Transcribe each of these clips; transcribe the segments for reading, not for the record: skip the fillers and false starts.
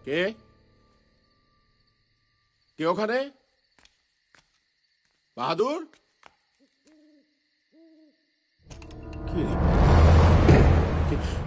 কে কে ওখানে? বাহাদুর? কি রে? কে-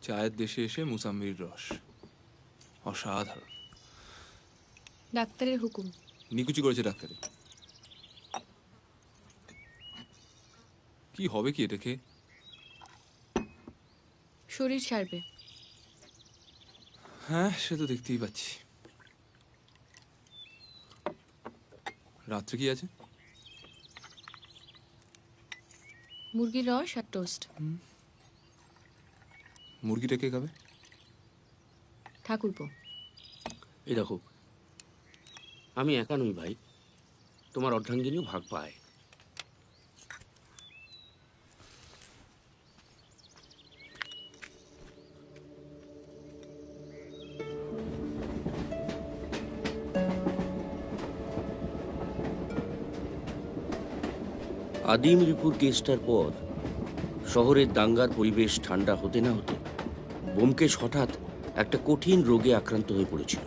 চায়ের দেশে এসে মুসাম্বির রস অসাধারণ। ডাক্তারের হুকুম। নিকুচি করেছে ডাক্তারে। কি হবে কি এটা খেয়ে? শরীর ছাড়বে। হ্যাঁ, সে তো দেখতেই পাচ্ছি। রাত্রে কি আছে? মুরগির রস আর টোস্ট। মুরগিটা কে খাবে? ঠাকুরপো। এই দেখো, আমি একা নই ভাই, তোমার অর্ধাঙ্গিনীও ভাগ পায়। আদিম রিপুর কেসটার পর শহরের দাঙ্গার পরিবেশ ঠান্ডা হতে না হতে ব্যোমকেশ হঠাৎ একটা কঠিন রোগে আক্রান্ত হয়ে পড়েছিল।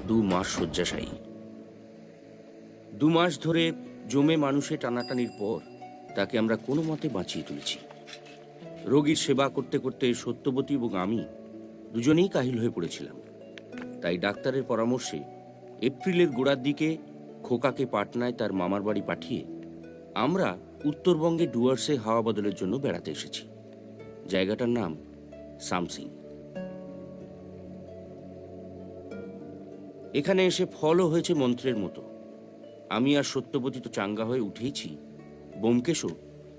2 মাস শয্যাশায়ী। 2 মাস ধরে জমে মানুষে টানাটানির পর তাকে আমরা কোনো মতে বাঁচিয়ে তুলেছি। রোগীর সেবা করতে করতে সত্যবতী এবং আমি দুজনেই কাহিল হয়ে পড়েছিলাম। তাই ডাক্তারের পরামর্শে এপ্রিলের গোড়ার দিকে খোকাকে পাটনায় তার মামার বাড়ি পাঠিয়ে আমরা উত্তরবঙ্গে ডুয়ার্সে হাওয়া বদলের জন্য বেড়াতে এসেছি। জায়গাটার নাম সামসিং। এখানে এসে ফলও হয়েছে মন্ত্রের মতো। আমি আর সত্যবতী তো চাঙ্গা হয়ে উঠেইছি, ব্যোমকেশও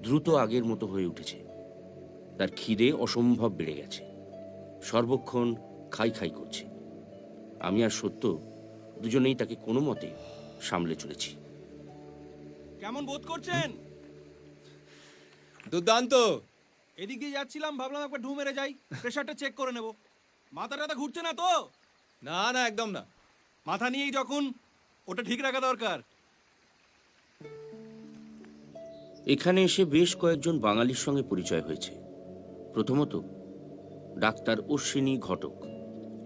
দ্রুত আগের মতো হয়ে উঠেছে। তার খিদে অসম্ভব বেড়ে গেছে, সর্বক্ষণ খাই খাই করছে। আমি আর সত্য দুজনেই তাকে কোনো মতে সামলে চলেছি। কেমন বোধ করছেন? দুর্দান্ত। এদিক দিয়ে যাচ্ছিলাম, ভাবলাম একবার ঢু মেরে যাই, প্রেশারটা চেক করে নেব। মাথা টাথা ঘুরছে না তো? না না, একদম না। মাথা নিয়েই যখন, ওটা ঠিক রাখা দরকার। এখানে এসে বেশ কয়েকজন বাঙালির সঙ্গে পরিচয় হয়েছে। প্রথমত ডাক্তার অশ্বিনী ঘটক,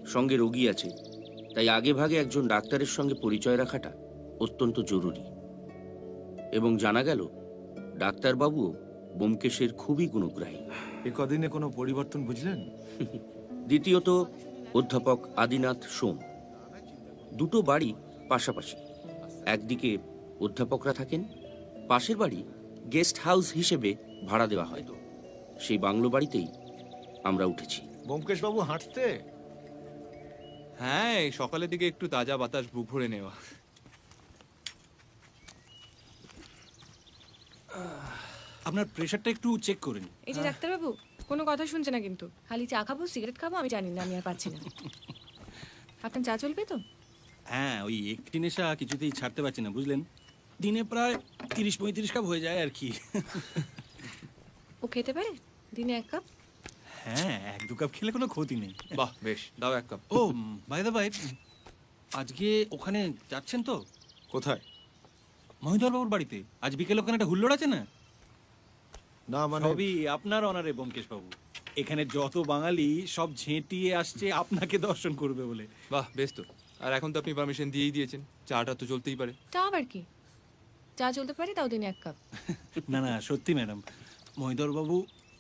সঙ্গে রোগী আছে, তাই আগে ভাগে একজন ডাক্তারের সঙ্গে পরিচয় রাখাটা অত্যন্ত জরুরি। এবং জানা গেল ডাক্তারবাবুও ব্যোমকেশের খুবই গুণগ্রাহী। এ কদিনে কোনো পরিবর্তন বুঝলেন? দ্বিতীয়ত অধ্যাপক আদিনাথ সোম। 2টো বাড়ি পাশাপাশি। একদিকে অধ্যাপকরা থাকেন, পাশের বাড়ি গেস্ট হাউস হিসেবে ভাড়া দেওয়া হয়। সেই বাংলো বাড়িতেই আমরা উঠেছি। ব্যোমকেশ বাবু হাঁটতে? হ্যাঁ, এই সকালের দিকে একটু তাজা বাতাস বুক ভরে নেওয়া। আপনার প্রেশারটা একটু চেক করে নিন। এই যে ডাক্তারবাবু, কোনো কথা শুনছে না কিন্তু। খালি চা খাবো, সিগারেট খাবো, আমি জানি না, আমি আর পারছি না। আপনার চা চলবে তো? হ্যাঁ, ওই একটি নেশা কিছুতেই ছাড়তে পারছি না, বুঝলেন। দিনে প্রায় 30-35 কাপ হয়ে যায় আর কি। ও খেতে পারে দিনে 1 কাপ? হ্যাঁ, 1-2 কাপ খেলে কোনো ক্ষতি নেই। বাহ, বেশ, দাও 1 কাপ। ও বাই দা বাই, আজকে ওখানে যাচ্ছেন তো? কোথায়? মহিধর বাবুর বাড়িতে আজ বিকেলে ওখানে একটা হুল্লোড় আছে না? না মানে সবই আপনার অনারে ব্যোমকেশ বাবু। এখানে যত বাঙালি সব ঝেঁটিয়ে আসছে আপনাকে দর্শন করবে বলে। বাহ, বেশ তো। আর এখন তো আপনি পারমিশন দিয়েই দিয়েছেন, চাটা তো চলতেই পারে। তা আবার কি, চা চলতে পারে, তাও দিনে 1 কাপ। না না, সত্যি ম্যাডাম, মহিধর বাবু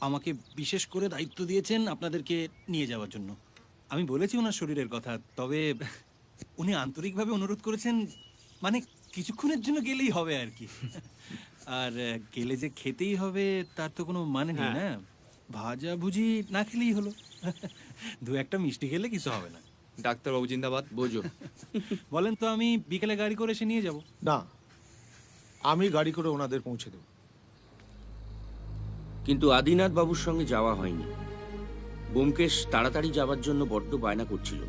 আমাকে বিশেষ করে দায়িত্ব দিয়েছেন আপনাদেরকে নিয়ে যাওয়ার জন্য। আমি বলেছি ওনার শরীরের কথা, তবে উনি আন্তরিকভাবে অনুরোধ করেছেন, মানে কিছুক্ষণের জন্য গেলেই হবে আর কি। আর গেলে যে খেতেই হবে তার তো কোনো মানে নেই না। ভাজা ভুজি না খেলেই হলো। 2-1টা মিষ্টি খেলে কিছু হবে না। ডাক্তারবাবু জিন্দাবাদ। বোঝো, বলেন তো, আমি বিকেলে গাড়ি করে এসে নিয়ে যাব। না, আমি গাড়ি করে ওনাদের পৌঁছে দেব। কিন্তু আদিনাথ বাবুর সঙ্গে যাওয়া হয়নি। ব্যোমকেশ তাড়াতাড়ি যাওয়ার জন্য বড্ড বায়না করছিল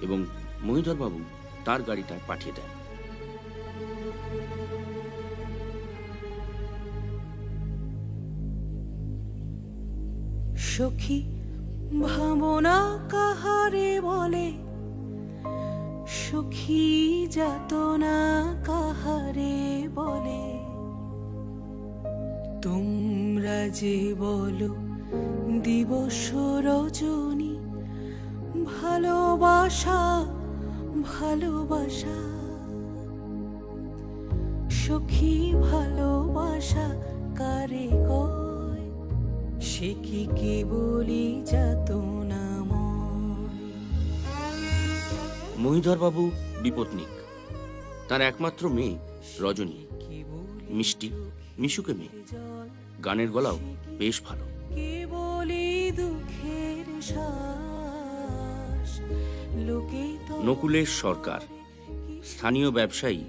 এবং মহিধর বাবু তার গাড়িটা পাঠিয়ে দেন। সখী ভাবনা কাহারে বলে, সুখী যাতনা কাহারে বলে, তোমরা যে বলো দিবস রজনী, ভালোবাসা ভালোবাসা, সখী ভালোবাসা কারে কয়, সে কি কেবলই যাতনাময়। মহিধর বাবু বিপত্নিক। তার একমাত্র মেয়ে রজনী মিষ্টি, মিশুকে মেয়ে। গানের গলাও বেশ ভালো। কেবলই দুঃখের শ্বাস, লোকে তো নকুলেশ সরকার স্থানীয় ব্যবসায়ী,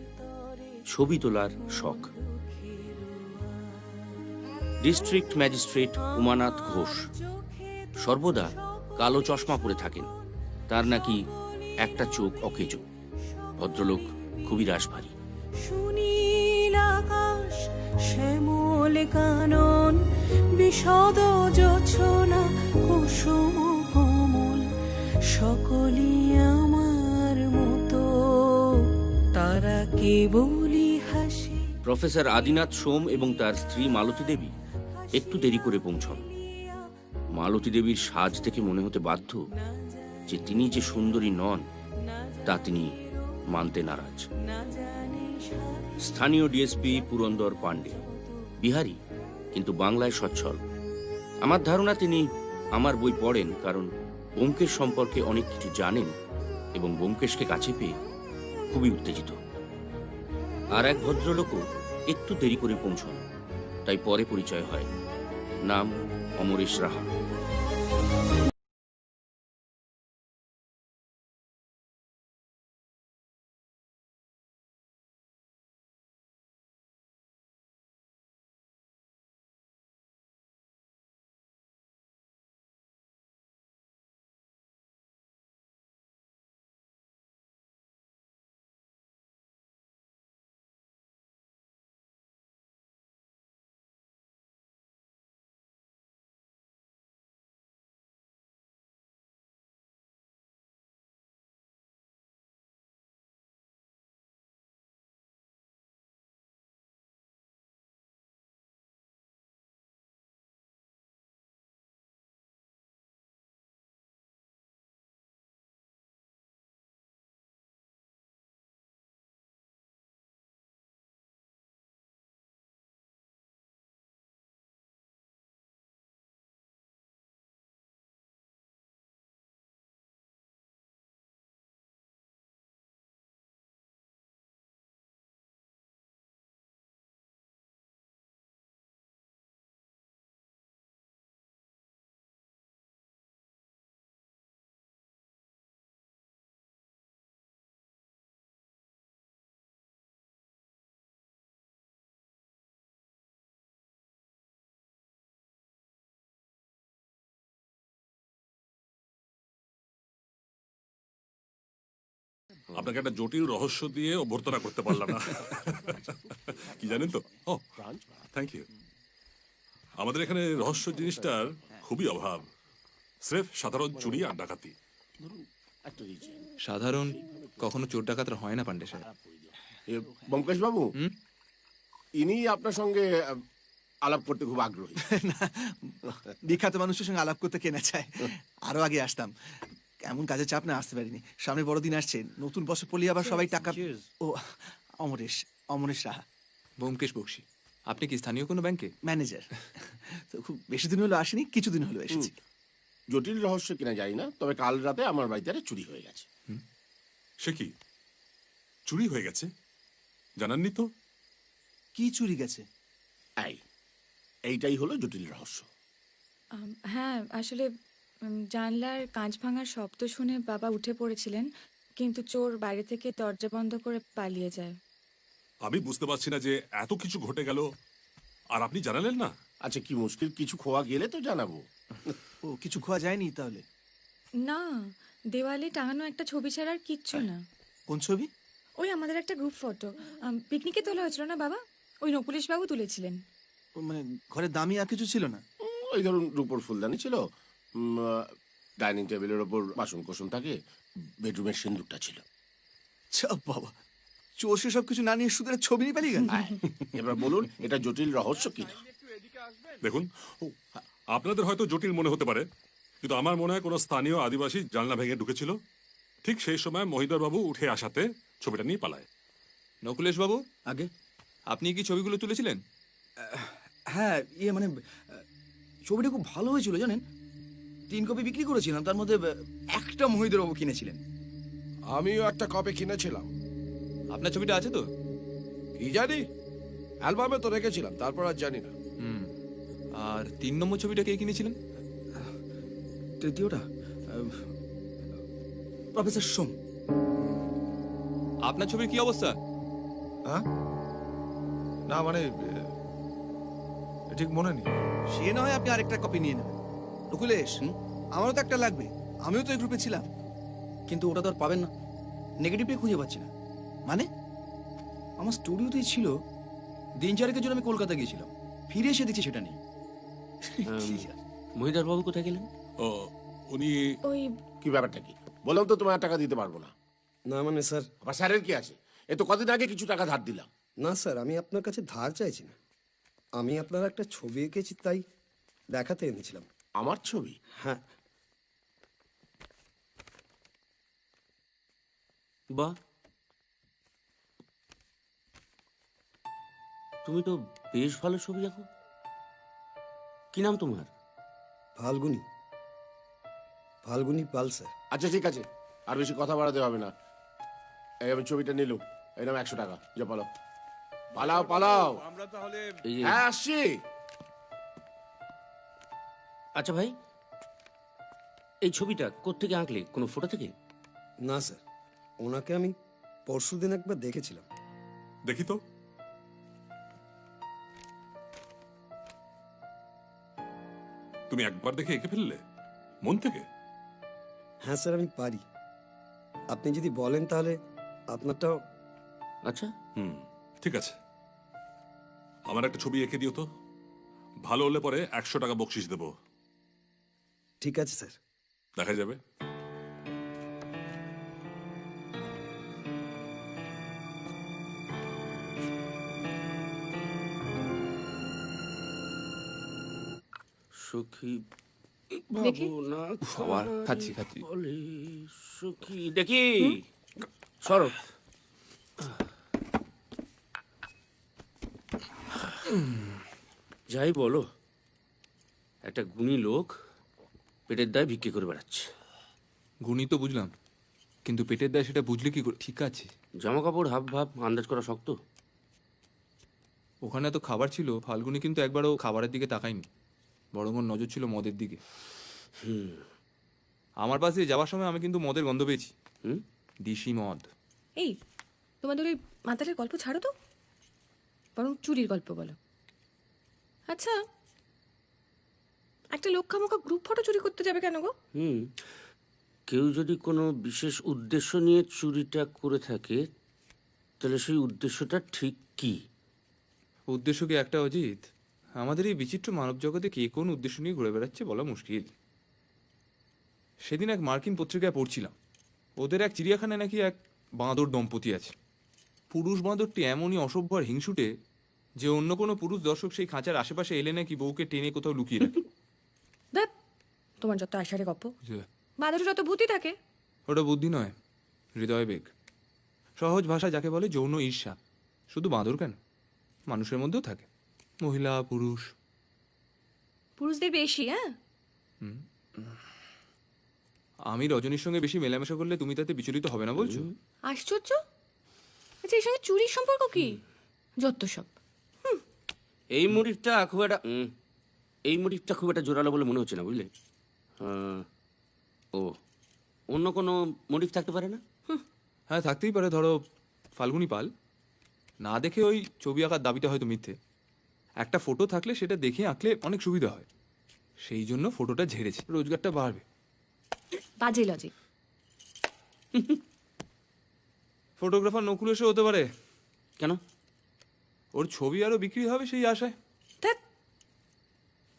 ছবি তোলার শখ। ডিস্ট্রিক্ট ম্যাজিস্ট্রেট উমানাথ ঘোষ সর্বদা কালো চশমা পরে থাকেন। তার নাকি একটা চোখ অকেজো। ভদ্রলোক খুবই রাশভারী। সুনীল আকাশ, শ্যামল কানন, বিশদ জোছনা, কুসুম কোমল, সকলই আমার মতো, তারা কেবলই হাসে। প্রফেসর আদিনাথ সোম এবং তার স্ত্রী মালতী দেবী একটু দেরি করে পৌঁছন। মালতী দেবীর সাজ থেকে মনে হতে বাধ্য যে তিনি যে সুন্দরী নন তা তিনি মানতে নারাজ। স্থানীয় ডিএসপি পুরন্দর পাণ্ডে বিহারি, কিন্তু বাংলায় সচ্ছল। আমার ধারণা তিনি আমার বই পড়েন, কারণ ব্যোমকেশ সম্পর্কে অনেক কিছু জানেন এবং ব্যোমকেশকে কাছে পেয়ে খুবই উত্তেজিত। আর এক ভদ্রলোকও একটু দেরি করে পৌঁছন, তাই পরে পরিচয় হয়। নাম অমরেশ রাহা। আপনাকে একটা জটিল রহস্য দিয়ে অভ্যর্থনা করতে পারলাম না। কি জানেন তো? ও থ্যাংক ইউ। আমাদের এখানে রহস্য জিনিসটার খুবই অভাব। স্রেফ সাধারণ চুরি আর ডাকাতি। একটা দিয়েছি। সাধারণ কখনো চোর ডাকাতরা হয় না পান্ডে সাহেব। ব্যোমকেশ বাবু, ইনি আপনার সঙ্গে আলাপ করতে খুব আগ্রহী। বিখ্যাত মানুষের সঙ্গে আলাপ করতে কেনা চায়। আরো আগে আসতাম, এমন কাজের চাপ না আসতে পারিনি। সামনে বড়দিন আসছে, নতুন বছর পড়লে আবার সবাই টাকা। ও অমরেশ, অমরেশ রাহা, ব্যোমকেশ বক্সি। আপনি কি স্থানীয় কোনো ব্যাংকে? ম্যানেজার। তো খুব বেশি দিন হলো আসেনি, কিছুদিন হলো এসেছি। জটিল রহস্য কিনা জানি না, তবে কাল রাতে আমার বাড়িতে একটা চুরি হয়ে গেছে। সে কি চুরি হয়ে গেছে? জানাননি তো? কি চুরি গেছে? এইটাই হলো জটিল রহস্য। হ্যাঁ, আসলে জানলার কাঁচ ভাঙার শব্দ শুনে বাবা উঠে পড়েছিলেন, কিন্তু চোর বাইরে থেকে দরজা বন্ধ করে পালিয়ে যায়। আমি বুঝতে পারছি না যে এত কিছু ঘটে গেল আর আপনি জানালেন না। আচ্ছা, কি মুশকিল, কিছু খোয়া গেলে তো জানাবো। ও কিছু খোয়া যায়নি তাহলে? না, দেওয়ালে টাঙানো একটা ছবি ছাড়া আর কিচ্ছু না। কোন ছবি? ওই আমাদের একটা গ্রুপ ফটো, পিকনিকে তোলা হয়েছিল না বাবা, ওই নকুলেশ বাবু তুলেছিলেন। ও, মানে ঘরে দামি আর কিছু ছিল না? ওই ধরুন রূপোর ফুলদানি ছিল, ডাইনিং টেবিলের ওপর বাসন কোসন থাকে, বেডরুমের সিন্দুকটা ছিল। চাপ বাবা, চোর সব কিছু না নিয়ে শুধু একটা ছবি নিয়ে পালিয়ে গেল। এবার বলুন, এটা জটিল রহস্য কিনা? দেখুন, আপনাদের হয়তো জটিল মনে হতে পারে, কিন্তু আমার মনে হয় কোনো স্থানীয় আদিবাসী জানলা ভেঙে ঢুকেছিল। ঠিক সেই সময় মহিধর বাবু উঠে আসাতে ছবিটা নিয়ে পালায়। নকুলেশ বাবু, আগে আপনি কি ছবিগুলো তুলেছিলেন? হ্যাঁ, মানে ছবিটা খুব ভালো হয়েছিল জানেন। 3 কপি বিক্রি করেছিলাম, তার মধ্যে একটা মহিধর বাবু কিনেছিলেন। আমিও একটা কপি কিনেছিলাম। আপনার ছবিটা আছে তো? কি জানি, অ্যালবামে তো রেখেছিলাম, তারপর আর জানি না। আর 3 নম্বর ছবিটা কে কিনেছিলেন? তৃতীয়টা প্রফেসর সোম। আপনার ছবির কি অবস্থা? হ্যাঁ, না মানে ঠিক মনে নেই। সে না হয় আপনি আরেকটা কপি নিয়ে নেবেন। নকুলেশ, আমারও তো একটা লাগবে, আমিও তো এই গ্রুপে ছিলাম। কিন্তু ওটা তো আর পাবেন না, নেগেটিভটাই খুঁজে পাচ্ছি না। মানে আমার স্টুডিওতেই ছিল, দিন চারেকের জন্য আমি কলকাতা গিয়েছিলাম, ফিরে এসে দেখছি সেটা নেই। মহিদার বাবু কোথায় গেলেন? ও, উনি ওই কি ব্যাপারটা কি? বললাম তো তোমার টাকা দিতে পারবো না। না মানে স্যার, আবার স্যারের কি আছে? এ তো কদিন আগে কিছু টাকা ধার দিলাম। না স্যার, আমি আপনার কাছে ধার চাইছি না। আমি আপনার একটা ছবি এঁকেছি, তাই দেখাতে এনেছিলাম। আমার ছবি? হ্যাঁ। বাহ, তুমি তো বেশ ভালো ছবি আঁকো। কি নাম তোমার? ফাল্গুনি, ফাল্গুনি পাল স্যার। আচ্ছা ঠিক আছে, আর বেশি কথা বাড়াতে হবে না। এই আমি ছবিটা নিলুম, এই নাম 100 টাকা। যা পালাও, পালাও পালাও। আমরা তাহলে এই যে, হ্যাঁ আসছি। আচ্ছা ভাই, এই ছবিটা কোত্থেকে আঁকলে? কোনো ফটো থেকে? না স্যার, ওনাকে আমি পরশুদিন একবার দেখেছিলাম। দেখি তো। তুমি একবার দেখে এঁকে ফেললে মন থেকে? হ্যাঁ স্যার, আমি পারি। আপনি যদি বলেন তাহলে আপনারটাও। আচ্ছা, ঠিক আছে, আমার একটা ছবি এঁকে দিও তো। ভালো হলে পরে 100 টাকা বকশিস দেবো। ঠিক আছে স্যার। দেখা যাবে। সখী দেখি। বাবু না বাবা, খাচ্ছি। বলে সখী দেখি সরো। যাই বলো, একটা গুণী লোক পেটের দায় ভিক্ষে করে বেড়াচ্ছে। গুণী তো বুঝলাম, কিন্তু পেটের দায় সেটা বুঝলে কি করে? ঠিক আছে, জামা কাপড় হাব ভাব আন্দাজ করা শক্ত। ওখানে তো খাবার ছিল, ফাল্গুনি কিন্তু একবারও খাবারের দিকে তাকায়নি, বরং ওর নজর ছিল মদের দিকে। আমার পাশ দিয়ে যাওয়ার সময় আমি কিন্তু মদের গন্ধ পেয়েছি। দিশি মদ। এই, তোমাদের ওই মাতালের গল্প ছাড়ো তো, বরং চুরির গল্প বলো। আচ্ছা, একটা লোক খামোকা গ্রুপ ফটো চুরি করতে যাবে কেন গো? কেউ যদি কোনো বিশেষ উদ্দেশ্য নিয়ে চুরিটা করে থাকে তাহলে সেই উদ্দেশ্যটা ঠিক কি? উদ্দেশ্য কি একটা অজিত? আমাদের এই বিচিত্র মানব জগতে কে কোন উদ্দেশ্য নিয়ে ঘুরে বেড়াচ্ছে বলা মুশকিল। সেদিন এক মার্কিন পত্রিকায় পড়ছিলাম, ওদের এক চিড়িয়াখানায় নাকি এক বাঁদর দম্পতি আছে। পুরুষ বাঁদরটি এমনই অসভ্য আর হিংসুটে যে অন্য কোনো পুরুষ দর্শক সেই খাঁচার আশেপাশে এলে নাকি বউকে টেনে কোথাও লুকিয়ে রাখে। দেখ তোমার যত আষাঢ়ে গপ্প, যে, বাদরের যত ভূতি থাকে। ওটা বুদ্ধি নয়, হৃদয় বেগ। সহজ ভাষা যাকে বলে যৌন ঈর্ষা। শুধু বাঁদর কেন, মানুষের মধ্যেও থাকে, মহিলা পুরুষ। পুরুষদের বেশি। হ্যাঁ, আমি রজনীর সঙ্গে বেশি মেলামেশা করলে তুমি তাতে বিচলিত হবে না বলছো? আশ্চর্য। আচ্ছা, এর সঙ্গে চুরির সম্পর্ক কি? যত সব। এই মোটিভটা খুব একটা জোরালো বলে মনে হচ্ছে না, বুঝলে? ও, অন্য কোনো মোটিভ থাকতে পারে না? হ্যাঁ, থাকতেই পারে। ধরো ফাল্গুনী পাল না দেখে ওই ছবি আঁকার দাবিটা হয়তো মিথ্যে। একটা ফটো থাকলে সেটা দেখে আঁকলে অনেক সুবিধা হয়, সেই জন্য ফটোটা ঝেড়েছে, রোজগারটা বাড়বে। বাজে লজিক। ফটোগ্রাফার নকুলেশও হতে পারে। কেন? ওর ছবি আরো বিক্রি হবে সেই আশায়। ধ্যাৎ।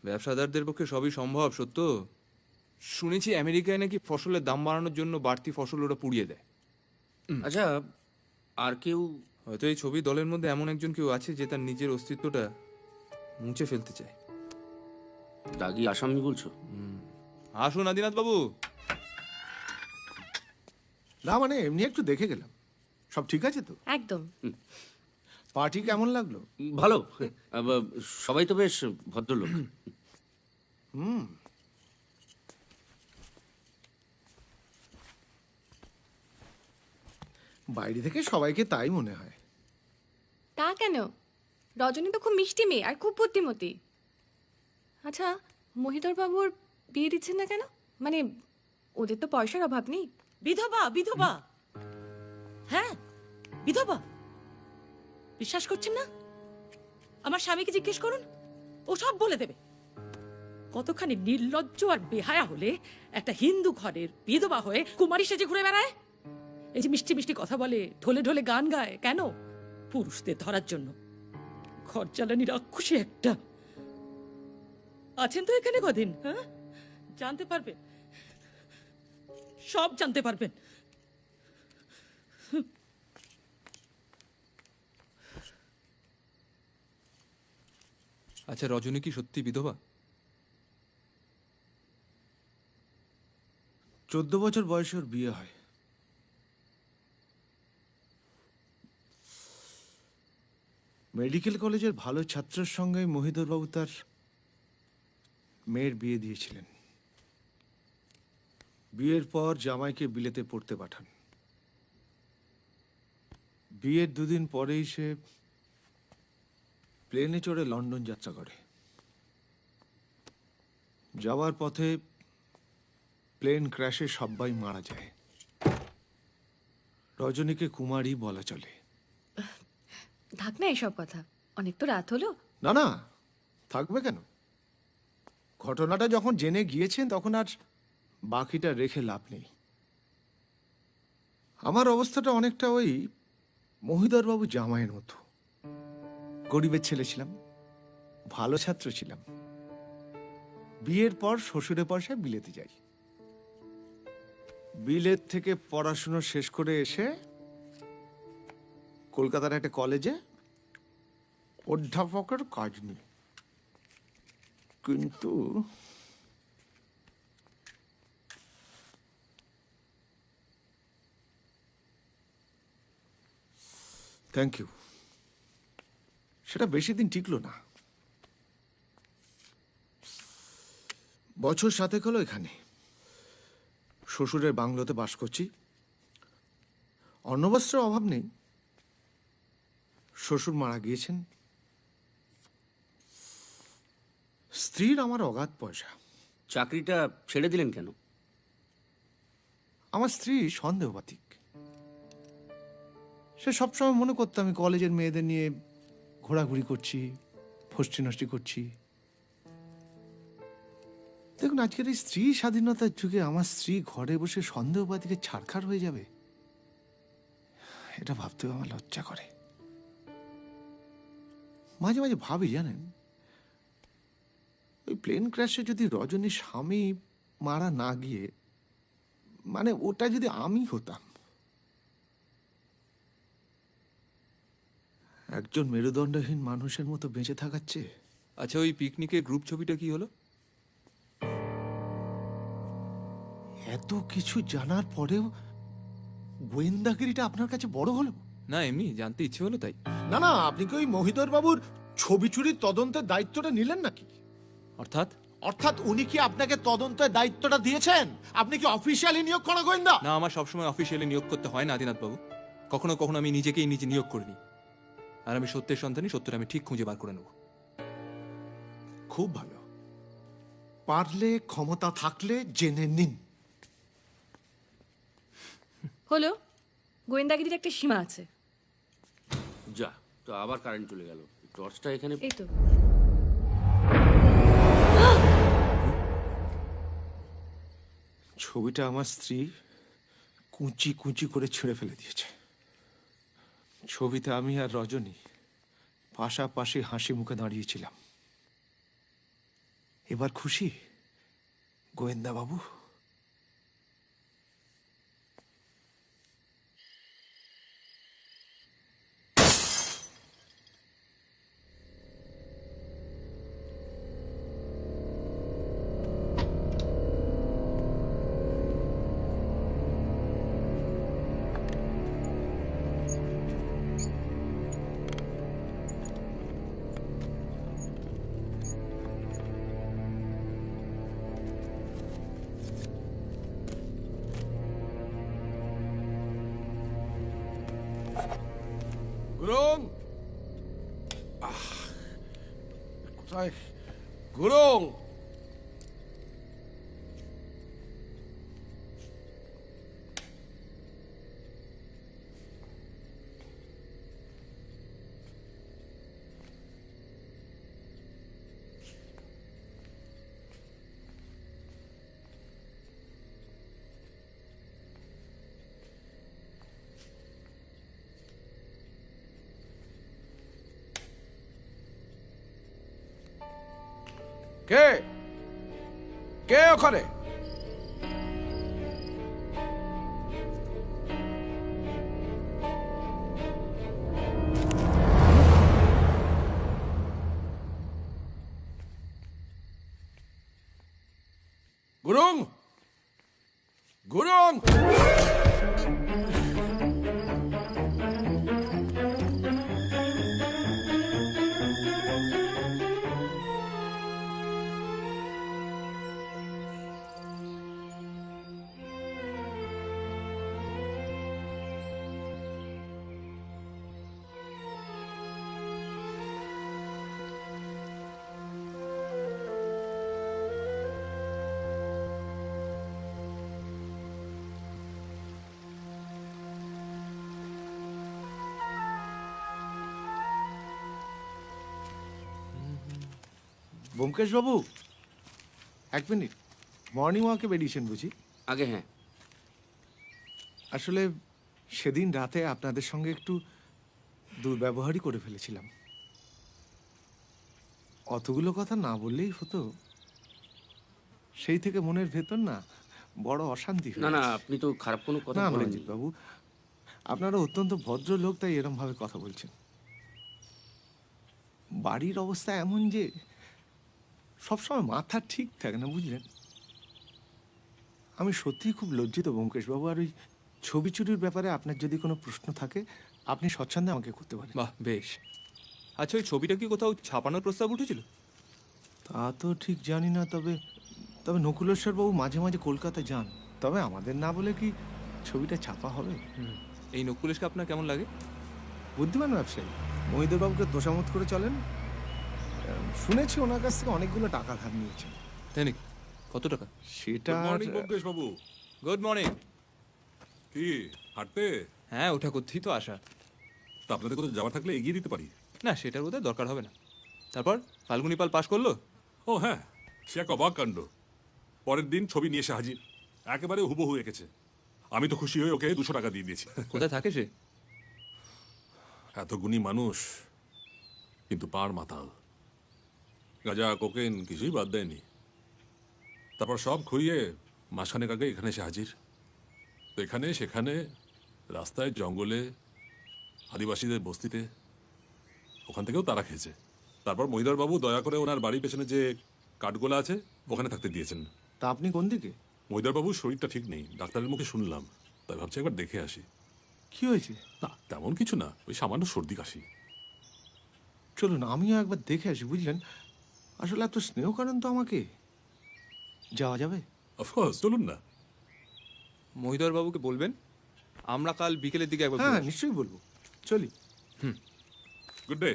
ব্যবসাদারদের পক্ষে সবই সম্ভব, সত্য। শুনেছি আমেরিকায় নাকি ফসলের দাম বাড়ানোর জন্য বাড়তি ফসল ওরা পুড়িয়ে দেয়। আচ্ছা, আর কেউ? হয়তো এই ছবি দলের মধ্যে এমন একজন কেউ আছে যে তার নিজের অস্তিত্বটা মুছে ফেলতে চায়। দাগি আসামি বলছো? আসুন আদিনাথ বাবু। না মানে এমনি একটু দেখে গেলাম। সব ঠিক আছে তো? একদম। পার্টি কেমন লাগলো? ভালো, সবাই তো বেশ ভদ্রলোক। বাইরে থেকে সবাইকে তাই মনে হয়। তা কেন? রজনী তো খুব মিষ্টি মেয়ে আর খুব বুদ্ধিমতী। আচ্ছা, মহিধর বাবুর বিয়ে দিচ্ছেন না কেন? মানে ওদের তো পয়সার অভাব নেই। বিধবা বিধবা হ্যাঁ, বিধবা। বিশ্বাস করছেন না? আমার স্বামীকে জিজ্ঞেস করুন, ও সব বলে দেবে। কতখানি নির্লজ্জ আর বেহায়া হলে একটা হিন্দু ঘরের বিধবা হয়ে কুমারী সেজে ঘুরে বেড়ায়। এই যে মিষ্টি মিষ্টি কথা বলে, ঢোলে ঢোলে গান গায়, কেন? পুরুষদের ধরার জন্য। ঘর জ্বালানি রাক্ষসী একটা। আছেন তো এখানে কদিন? হ্যাঁ, জানতে পারবেন, সব জানতে পারবেন। আচ্ছা, রজনী কি সত্যি বিধবা? 14 বছর বয়সে ওর বিয়ে হয়। মেডিকেল কলেজের ভালো ছাত্রের সঙ্গে মহিধরবাবু তার মেয়ের বিয়ে দিয়েছিলেন। বিয়ের পর জামাইকে বিলেতে পড়তে পাঠান। বিয়ের 2 দিন পরেই সে প্লেনে চড়ে লন্ডন যাত্রা করে। যাওয়ার পথে প্লেন ক্র্যাশে সবাই মারা যায়। রজনীকে কুমারী বলা চলে। থাক না এসব কথা, অনেক তো রাত হলো। না না, থাকবে কেন? ঘটনাটা যখন জেনে গিয়েছেন তখন আর বাকিটা রেখে লাভ নেই। আমার অবস্থাটা অনেকটা ওই মহিধরবাবু জামাইয়ের মতো। গরিবের ছেলে ছিলাম, ভালো ছাত্র ছিলাম। বিয়ের পর শ্বশুরের পয়সায় বিলেতে যাই। বিলেত থেকে পড়াশুনো শেষ করে এসে কলকাতার একটা কলেজে অধ্যাপকের কাজ নিই। কিন্তু থ্যাংক ইউ, সেটা বেশি দিন টিকলো না। বছর 7 হলো এখানে শ্বশুরের বাংলোতে বাস করছি। অন্নবস্ত্রের অভাব নেই। শ্বশুর মারা গিয়েছেন। স্ত্রীর আমার অগাধ পয়সা। চাকরিটা ছেড়ে দিলেন কেন? আমার স্ত্রী সন্দেহবাতিক। সে সবসময় মনে করতো আমি কলেজের মেয়েদের নিয়ে ঘোরাঘুরি করছি, ফষ্টি নষ্টি করছি। দেখুন, আজকের এই স্ত্রী স্বাধীনতার যুগে আমার স্ত্রী ঘরে বসে সন্দেহবাদীকে ছাড়খাড় হয়ে যাবে, এটা ভাবতেও আমার লজ্জা করে। মাঝে মাঝে ভাবি, জানেন, ওই প্লেন ক্র্যাশে যদি রজনীর স্বামী মারা না গিয়ে, মানে ওটা যদি আমি হতাম, একজন মেরুদণ্ডহীন মানুষের মতো বেঁচে থাকার চেয়ে। আচ্ছা, ওই পিকনিকের গ্রুপ ছবিটা কি হলো? এত কিছু জানার পরেও গোয়েন্দাগিরিটা আপনার কাছে বড় হলো? না, এমনি জানতে ইচ্ছে হলো তাই। না না, আপনি কি ওই মহিধর বাবুর ছবি চুরির তদন্তের দায়িত্বটা নিলেন নাকি? অর্থাৎ? অর্থাৎ উনি কি আপনাকে তদন্তের দায়িত্বটা দিয়েছেন? আপনি কি অফিসিয়ালি নিয়োগ করা গোয়েন্দা? না, আমার সবসময় অফিসিয়ালি নিয়োগ করতে হয় না আদিনাথ বাবু। কখনো কখনো আমি নিজেকেই নিজে নিয়োগ করিনি। আর আমি সত্যের সন্ধানী, সত্যটা আমি ঠিক খুঁজে বার করে নেব। খুব ভালো। পারলে, ক্ষমতা থাকলে জেনে নিন। হলো, গোয়েন্দাগিরির একটা সীমা আছে। যা, তো আবার কারেন্ট চলে গেল। টর্চটা এখানে। এই তো। ছবিটা আমার স্ত্রী কুচি কুচি করে ছিঁড়ে ফেলে দিয়েছে। ছবিতে আমি আর রজনী পাশাপাশি হাসি মুখে দাঁড়িয়েছিলাম। এবার খুশি গোয়েন্দা বাবু? গুরুং! কোথায় গুরুং? কে কে ওখানে? গুরুং! গুরুং! ব্যোমকেশ বাবু, এক মিনিট। মর্নিং ওয়াকে বেরিয়েছেন বুঝি? আগে হ্যাঁ। আসলে সেদিন রাতে আপনাদের সঙ্গে একটু দুর্ব্যবহারই করে ফেলেছিলাম। অতগুলো কথা না বললেই হতো। সেই থেকে মনের ভেতর না বড় অশান্তি হয়ে না না, গেছে। আপনি তো খারাপ কোনো কথা না বলেননি। বাবু, আপনারা অত্যন্ত ভদ্র লোক, তাই এরম ভাবে কথা বলছেন। বাড়ির অবস্থা এমন যে সবসময় মাথা ঠিক থাকে না, বুঝলেন? আমি সত্যিই খুব লজ্জিত ব্যোমকেশ বাবু। আর ওই ছবি চুরির ব্যাপারে আপনার যদি কোনো প্রশ্ন থাকে, আপনি স্বচ্ছন্দে আমাকে করতে পারেন। বাহ, বেশ। আচ্ছা, ওই ছবিটা কি কোথাও ছাপানোর প্রস্তাব উঠেছিল? তা তো ঠিক জানি না, তবে তবে নকুলেশ্বর বাবু মাঝে মাঝে কলকাতায় যান। তবে আমাদের না বলে কি ছবিটা ছাপা হবে? এই নকুলেশকে আপনার কেমন লাগে? বুদ্ধিমান ব্যবসায়ী, মহিধর বাবুকে তোষামত করে চলেন। শুনেছি ওনার কাছ থেকে অনেকগুলো টাকা ধার নিয়েছেন। তাই নাকি? কত টাকা? সেটা মর্নিং ব্যোমকেশ বাবু। Good morning. কি হাঁটতে? হ্যাঁ, ওঠা করতেই তো আসা। তা আপনাদের কোথাও যাওয়া থাকলে এগিয়ে দিতে পারি। না, সেটার বোধহয় দরকার হবে না। তারপর ফাল্গুনি পাল পাশ করলো? ও হ্যাঁ, সে এক অবাক কাণ্ড। পরের দিন ছবি নিয়ে এসে হাজির, একেবারে হুবহু এঁকেছে। আমি তো খুশি হয়ে ওকে 200 টাকা দিয়ে দিয়েছি। কোথায় থাকে সে? এত গুণী মানুষ, কিন্তু পার মাতাল। গাঁজা কোকেন কিছুই বাদ দেয়নি। তারপর সব খুইয়ে মাসখানেক আগে এখানে এসে হাজির। তো এখানে সেখানে, রাস্তায়, জঙ্গলে, আদিবাসীদের বস্তিতে, ওখান থেকেও তারা খেয়েছে। তারপর মহিধর বাবু দয়া করে ওনার বাড়ির পেছনে যে কাঠগোলা আছে ওখানে থাকতে দিয়েছেন। তা আপনি কোন দিকে? মহিধর বাবুর শরীরটা ঠিক নেই, ডাক্তারের মুখে শুনলাম, তাই ভাবছি একবার দেখে আসি। কি হয়েছে? না তেমন কিছু না, ওই সামান্য সর্দি কাশি। চলুন আমিও একবার দেখে আসি, বুঝলেন? আসলে এত স্নেহ করেন তো আমাকে। যাওয়া যাবে? অফকোর্স, চলুন না। মহিধর বাবুকে বলবেন আমরা কাল বিকেলের দিকে একবার ঘুরে হ্যাঁ আসবো। নিশ্চয়ই বলবো, চলি। Good day.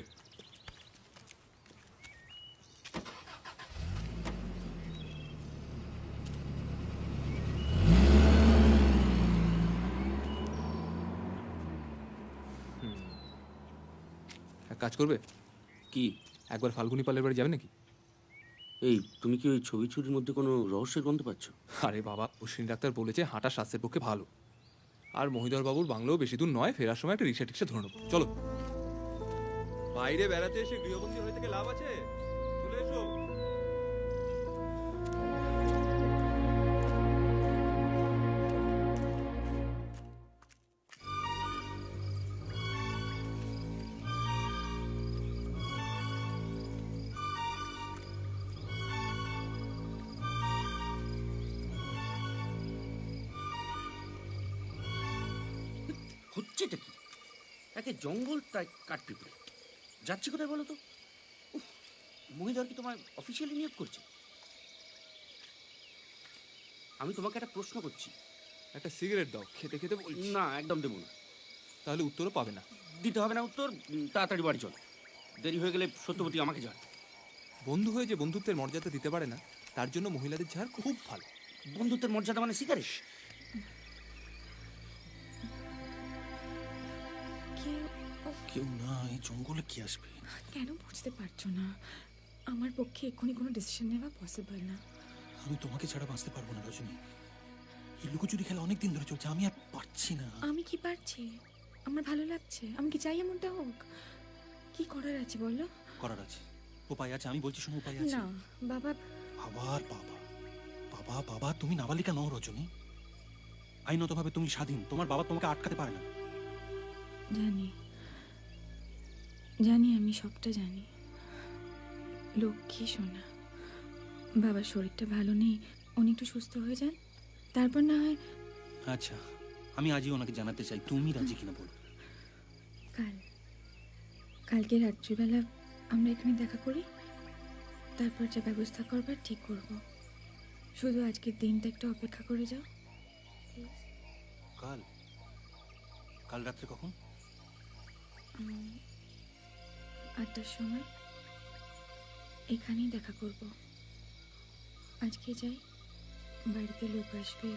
এক কাজ করবে, কি? একবার ফাল্গুনি পালের বাড়ি যাবে নাকি? এই তুমি কি ওই ছবি চুরির মধ্যে কোনো রহস্যের গন্ধ পাচ্ছ? আরে বাবা, অশ্বিনী ডাক্তার বলেছে হাঁটা স্বাস্থ্যের পক্ষে ভালো। আর মহিধর বাবুর বাংলোও বেশি দূর নয়, ফেরার সময় একটা রিক্সা টিক্সা ধরে নেবো। চলো। বাইরে বেড়াতে এসে গৃহবন্দী হয়ে থেকে লাভ আছে? চলে এসো। হচ্ছেটা কি? একে জঙ্গল তাই কাঠপিঁপড়ে। যাচ্ছি কোথায় বলো তো? উফ, মহিধর কি তোমায় অফিসিয়ালি নিয়োগ করছে? আমি তোমাকে একটা প্রশ্ন করছি। একটা সিগারেট দাও, খেতে খেতে বলছি। না, একদম দেবো না। তাহলে উত্তরও পাবে না। দিতে হবে না উত্তর, তাড়াতাড়ি বাড়ি চলো। দেরি হয়ে গেলে সত্যবতী আমাকে জান। বন্ধু হয়ে যে বন্ধুত্বের মর্যাদা দিতে পারে না, তার জন্য মহিলাদের ছাড় খুব ভালো। বন্ধুত্বের মর্যাদা মানে সিগারেট? কেউ না, এই জঙ্গলে কি আসবে? কেন বুঝতে পারছো না? আমার পক্ষে এক্ষুনি কোনো ডিসিশন নেওয়া পসিবল না। আমি তোমাকে ছাড়া বাঁচতে পারবো না রজনী। এই লুকোচুরি খেলা অনেক দিন ধরে চলছে, আমি আর পারছি না। আমি কি পারছি? আমার ভালো লাগছে। আমি কি চাই এমনটা হোক? কি করার আছে বলো? করার আছে, উপায় আছে। আমি বলছি শোনো, উপায় আছে। না বাবা। আবার বাবা? বাবা বাবা, তুমি নাবালিকা নও রজনী। আইনতভাবে তুমি স্বাধীন, তোমার বাবা তোমাকে আটকাতে পারে না। জানি জানি, আমি সবটা জানি। লক্ষ্মী সোনা, বাবার শরীরটা ভালো নেই, উনি একটু সুস্থ হয়ে যান, তারপর না হয়। আচ্ছা, আমি আজই ওনাকে জানাতে চাই, তুমি রাজি কিনা বলো। কালকে রাত্রিবেলা আমরা এখানে দেখা করি, তারপর যা ব্যবস্থা করবার ঠিক করব। শুধু আজকের দিনটা একটু অপেক্ষা করে যাও। কাল? কাল রাত্রে কখন? 8টার সময় এখানেই দেখা করব। আজকে যাই, বাড়িতে লোক আসবে,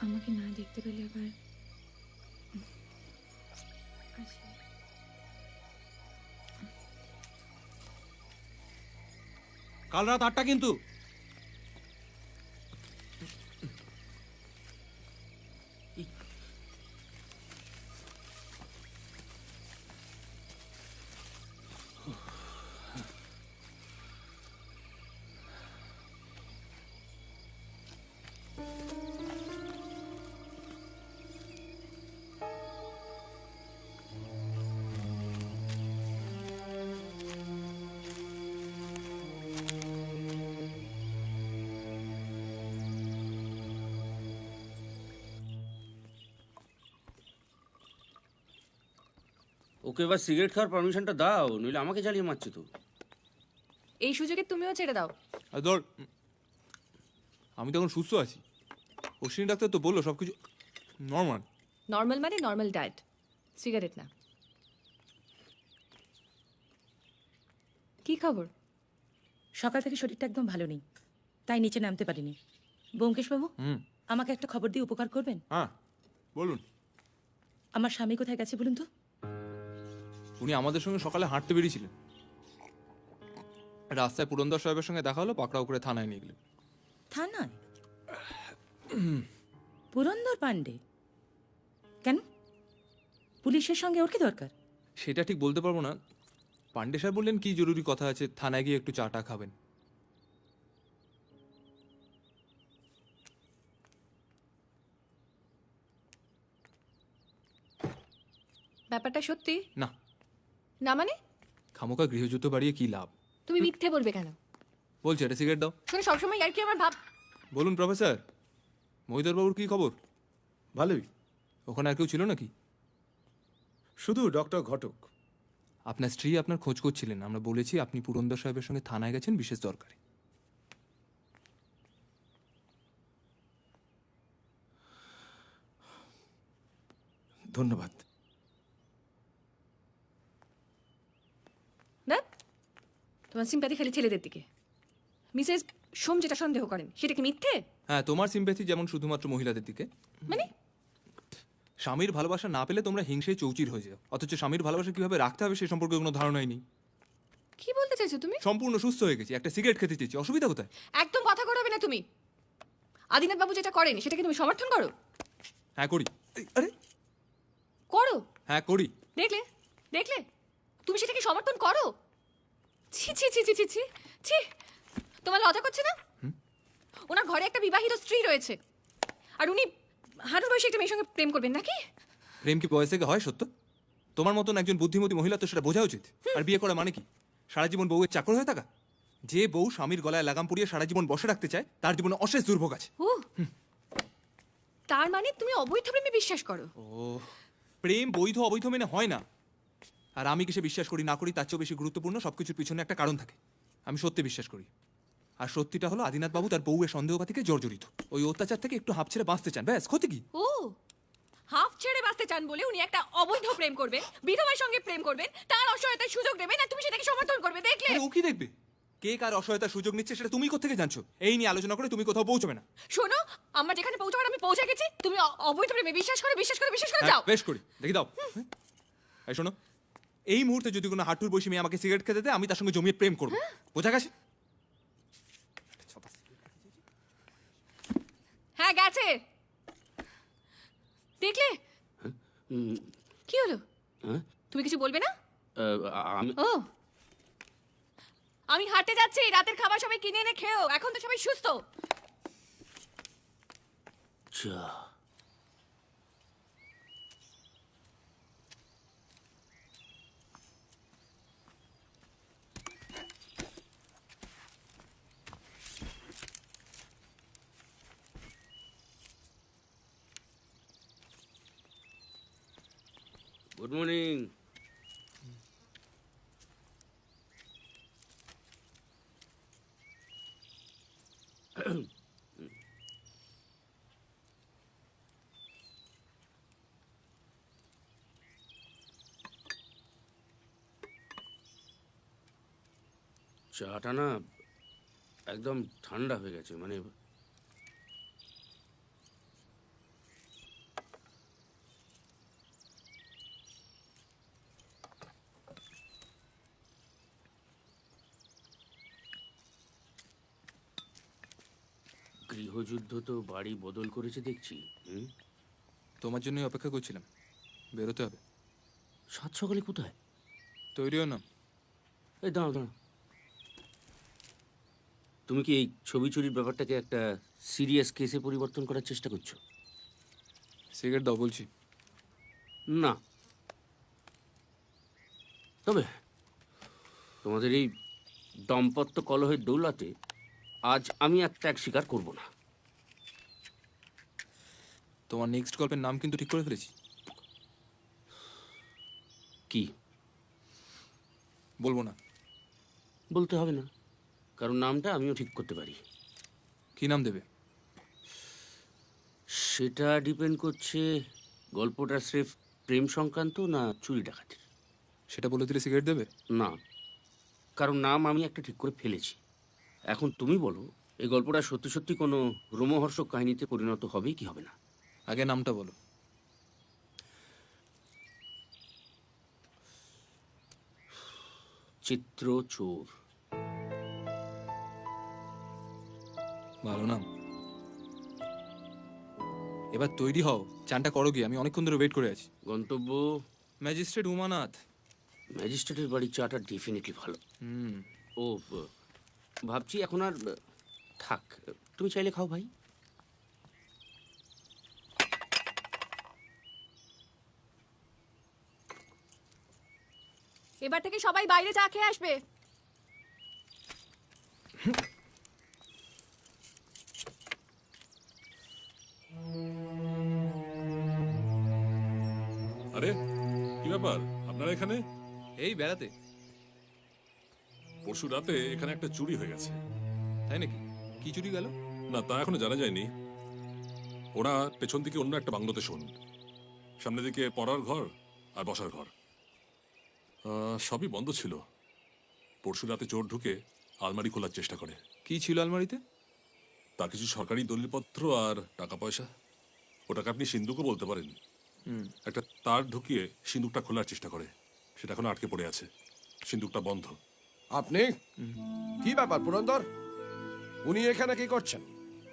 আমাকে না দেখতে পেলে আবার। আসি। কাল রাত 8টা কিন্তু। ওকে এবার সিগারেট খাওয়ার পারমিশনটা দাও, নইলে আমাকে জ্বালিয়ে মারছে তো। এই সুযোগে তুমিও ছেড়ে দাও। আর ধর, আমি তখন সুস্থ আছি। অশ্বিনী ডাক্তার তো বললো সবকিছু নর্মাল। নর্মাল মানে নর্মাল ডায়েট, সিগারেট না। কি খবর? সকাল থেকে শরীরটা একদম ভালো নেই, তাই নিচে নামতে পারিনি। ব্যোমকেশবাবু, আমাকে একটা খবর দিয়ে উপকার করবেন? হ্যাঁ বলুন। আমার স্বামী কোথায় গেছে বলুন তো? উনি আমাদের সঙ্গে সকালে হাঁটতে বেরিয়েছিলেন, রাস্তায় পুরন্দর সাহেবের সঙ্গে দেখা হলো, পাকড়াও করে থানায় নিয়ে গেলেন। থানায়? পুরন্দর পাণ্ডে? কেন, পুলিশের সঙ্গে ওর কি দরকার? সেটা ঠিক বলতে পারবো না। পাণ্ডে স্যার বললেন কি জরুরি কথা আছে, থানায় গিয়ে একটু চাটা খাবেন। ব্যাপারটা সত্যি না, না? মানে খামোকা গৃহযুদ্ধ বাড়িয়ে কি লাভ? তুমি মিথ্যে বলবে কেন? বলছে এটা সিগারেট দাও। শুনে সবসময় আর কি আমার ভাব। বলুন প্রফেসর, মহিধর বাবুর কি খবর? ভালোই। ওখানে আর কেউ ছিল নাকি? শুধু ডক্টর ঘটক। আপনার স্ত্রী আপনার খোঁজ করছিলেন, আমরা বলেছি আপনি পুরন্দর সাহেবের সঙ্গে থানায় গেছেন বিশেষ দরকারে। ধন্যবাদ। দেখ, তোমার সিম্প্যাথি খালি ছেলেদের দিকে। মিসেস সোম যেটা সন্দেহ করেন সেটা কি মিথ্যে? হ্যাঁ, তোমার সিম্প্যাথি যেমন শুধুমাত্র মহিলাদের দিকে। মানে স্বামীর ভালোবাসা না পেলে তোমরা হিংসে চৌচির হয়ে যাও, অথচ স্বামীর ভালোবাসা কিভাবে রাখতে হবে সে সম্পর্কে কোনো ধারণাই নেই। কি বলতে চাইছো তুমি? সম্পূর্ণ সুস্থ হয়ে গেছি, একটা সিগারেট খেতে চেয়েছি, অসুবিধা কোথায়? একদম কথা করাবে না তুমি। আদিনাথ বাবু যেটা করেন সেটাকে তুমি সমর্থন করো? হ্যাঁ করি। আরে করো? হ্যাঁ করি। দেখলে দেখলে, তুমি সেটাকে সমর্থন করো? ছি ছি ছি ছি ছি ছি ছি, তোমার লজ্জা করছে না? ওনার ঘরে একটা বিবাহিত স্ত্রী রয়েছে, আর উনি হাঁটুর বয়সে একটা মেয়ের সঙ্গে প্রেম করবেন নাকি? প্রেম কি বয়স থেকে হয় সত্য? তোমার মতন একজন বুদ্ধিমতী মহিলা তো সেটা বোঝা উচিত। আর বিয়ে করা মানে কি? সারা জীবন বউয়ের চাকর হয়ে থাকা? যে বউ স্বামীর গলায় লাগাম পরিয়ে সারা জীবন বসে রাখতে চায় তার জীবনে অশেষ দুর্ভোগ আছে। ও, তার মানে তুমি অবৈধ প্রেমে বিশ্বাস করো? ও, প্রেম বৈধ অবৈধ মেনে হয় না। আর আমি কিসে বিশ্বাস করি না করি তার চেয়েও বেশি গুরুত্বপূর্ণ সবকিছুর পিছনে একটা কারণ থাকে। আমি সত্যি বিশ্বাস করি, আর সত্যিটা হলো আদিনাথ বাবু তার বউয়ের সন্দেহবাতিকে জর্জরিত। ওই অত্যাচার থেকে একটু হাঁপ ছেড়ে বাঁচতে চান, ব্যাস। ক্ষতি কি? ও, হাফ ছেড়ে বাঁচতে চান বলে উনি একটা অবৈধ প্রেম করবেন, বিধবার সঙ্গে প্রেম করবেন, তার অসহায়তার সুযোগ দেবেন, আর তুমি সেটাকে সমর্থন করবে। দেখলে? আরে ও কি দেখবে? কে কার অসহায়তার সুযোগ নিচ্ছে সেটা তুমি কোত্থেকে জানছো? এই নিয়ে আলোচনা করে তুমি কোথাও পৌঁছবে না। শোনো, আমার যেখানে পৌঁছাবার আমি পৌঁছে গেছি, তুমি অবৈধ প্রেমে বিশ্বাস করে বিশ্বাস করে বিশ্বাস করে যাও। বেশ করি, দেখি দাও। এই শোনো, এই মুহূর্তে যদি কোনো হাঁটুর বয়সী মেয়ে আমাকে সিগারেট খেতে দেয় আমি তার সঙ্গে জমিয়ে প্রেম করবো। বোঝা গেছে? হ্যাঁ গেছে। দেখলে কি হলো? তুমি কিছু বলবে না? ও, আমি হাঁটতে যাচ্ছি, রাতের খাবার সবাই কিনে এনে খেও, এখন তো সবাই সুস্থ। Good morning. চাটা না একদম ঠান্ডা হয়ে গেছে, মানে গৃহযুদ্ধ তো বাড়ি বদল করেছে দেখছি। তোমার জন্যই অপেক্ষা করছিলাম, বেরোতে হবে। সাত সকালে কোথায়? তৈরিও না। এই দাঁড়াও দাঁড়াও, তুমি কি এই ছবি চুরির ব্যাপারটাকে একটা সিরিয়াস কেসে পরিবর্তন করার চেষ্টা করছো? সিগারেট দাও বলছি। না, তবে তোমাদের এই দাম্পত্য কলহের দৌলাতে আজ আমি এক ত্যাগ স্বীকার করব না। তোমার নেক্সট গল্পের নাম কিন্তু ঠিক করে ফেলেছি। কি? বলবো না। বলতে হবে না, কারণ নামটা আমিও ঠিক করতে পারি। কি নাম দেবে? সেটা ডিপেন্ড করছে গল্পটা স্রেফ প্রেম সংক্রান্ত না চুরি ডাকাতির। সেটা বলে দিলে সিগারেট দেবে? না, কারণ নাম আমি একটা ঠিক করে ফেলেছি। এখন তুমি বলো, এই গল্পটা সত্যি সত্যি কোনো রোমহর্ষক কাহিনীতে পরিণত হবে কি হবে না? আগে নামটা বলো। চিত্র চোর। ভালো নাম। এবার তৈরি হও, চানটা করো গিয়ে, আমি অনেকক্ষণ ধরে ওয়েট করে আছি। গন্তব্য ম্যাজিস্ট্রেট উমানাথ। ম্যাজিস্ট্রেটের বাড়ির চাটা ডেফিনেটলি ভালো। হুম। ও ভাবছি এখন আর থাক, তুমি চাইলে খাও ভাই। এবার থেকে সবাই বাইরে চা খেয়ে আসবে। আরে কি ব্যাপার আপনারা এখানে? এই বেড়াতে। পরশু রাতে এখানে একটা চুরি হয়ে গেছে। তাই নাকি? কি চুরি গেল? না, তা এখনো জানা যায়নি। ওরা পেছন দিকে অন্য একটা বাংলোতে শোন, সামনের দিকে পড়ার ঘর আর বসার ঘর সবই বন্ধ ছিল। পরশু রাতে চোর ঢুকে আলমারি খোলার চেষ্টা করে। কি ছিল আলমারিতে? তার কিছু সরকারি দলিলপত্র আর টাকা পয়সা। ওটাকে আপনি সিন্দুকও বলতে পারেন। একটা তার ঢুকিয়ে সিন্দুকটা খোলার চেষ্টা করে, সেটা এখন আটকে পড়ে আছে। সিন্দুকটা বন্ধ। আপনি কি ব্যাপার পুরন্দর, উনি এখানে কি করছেন?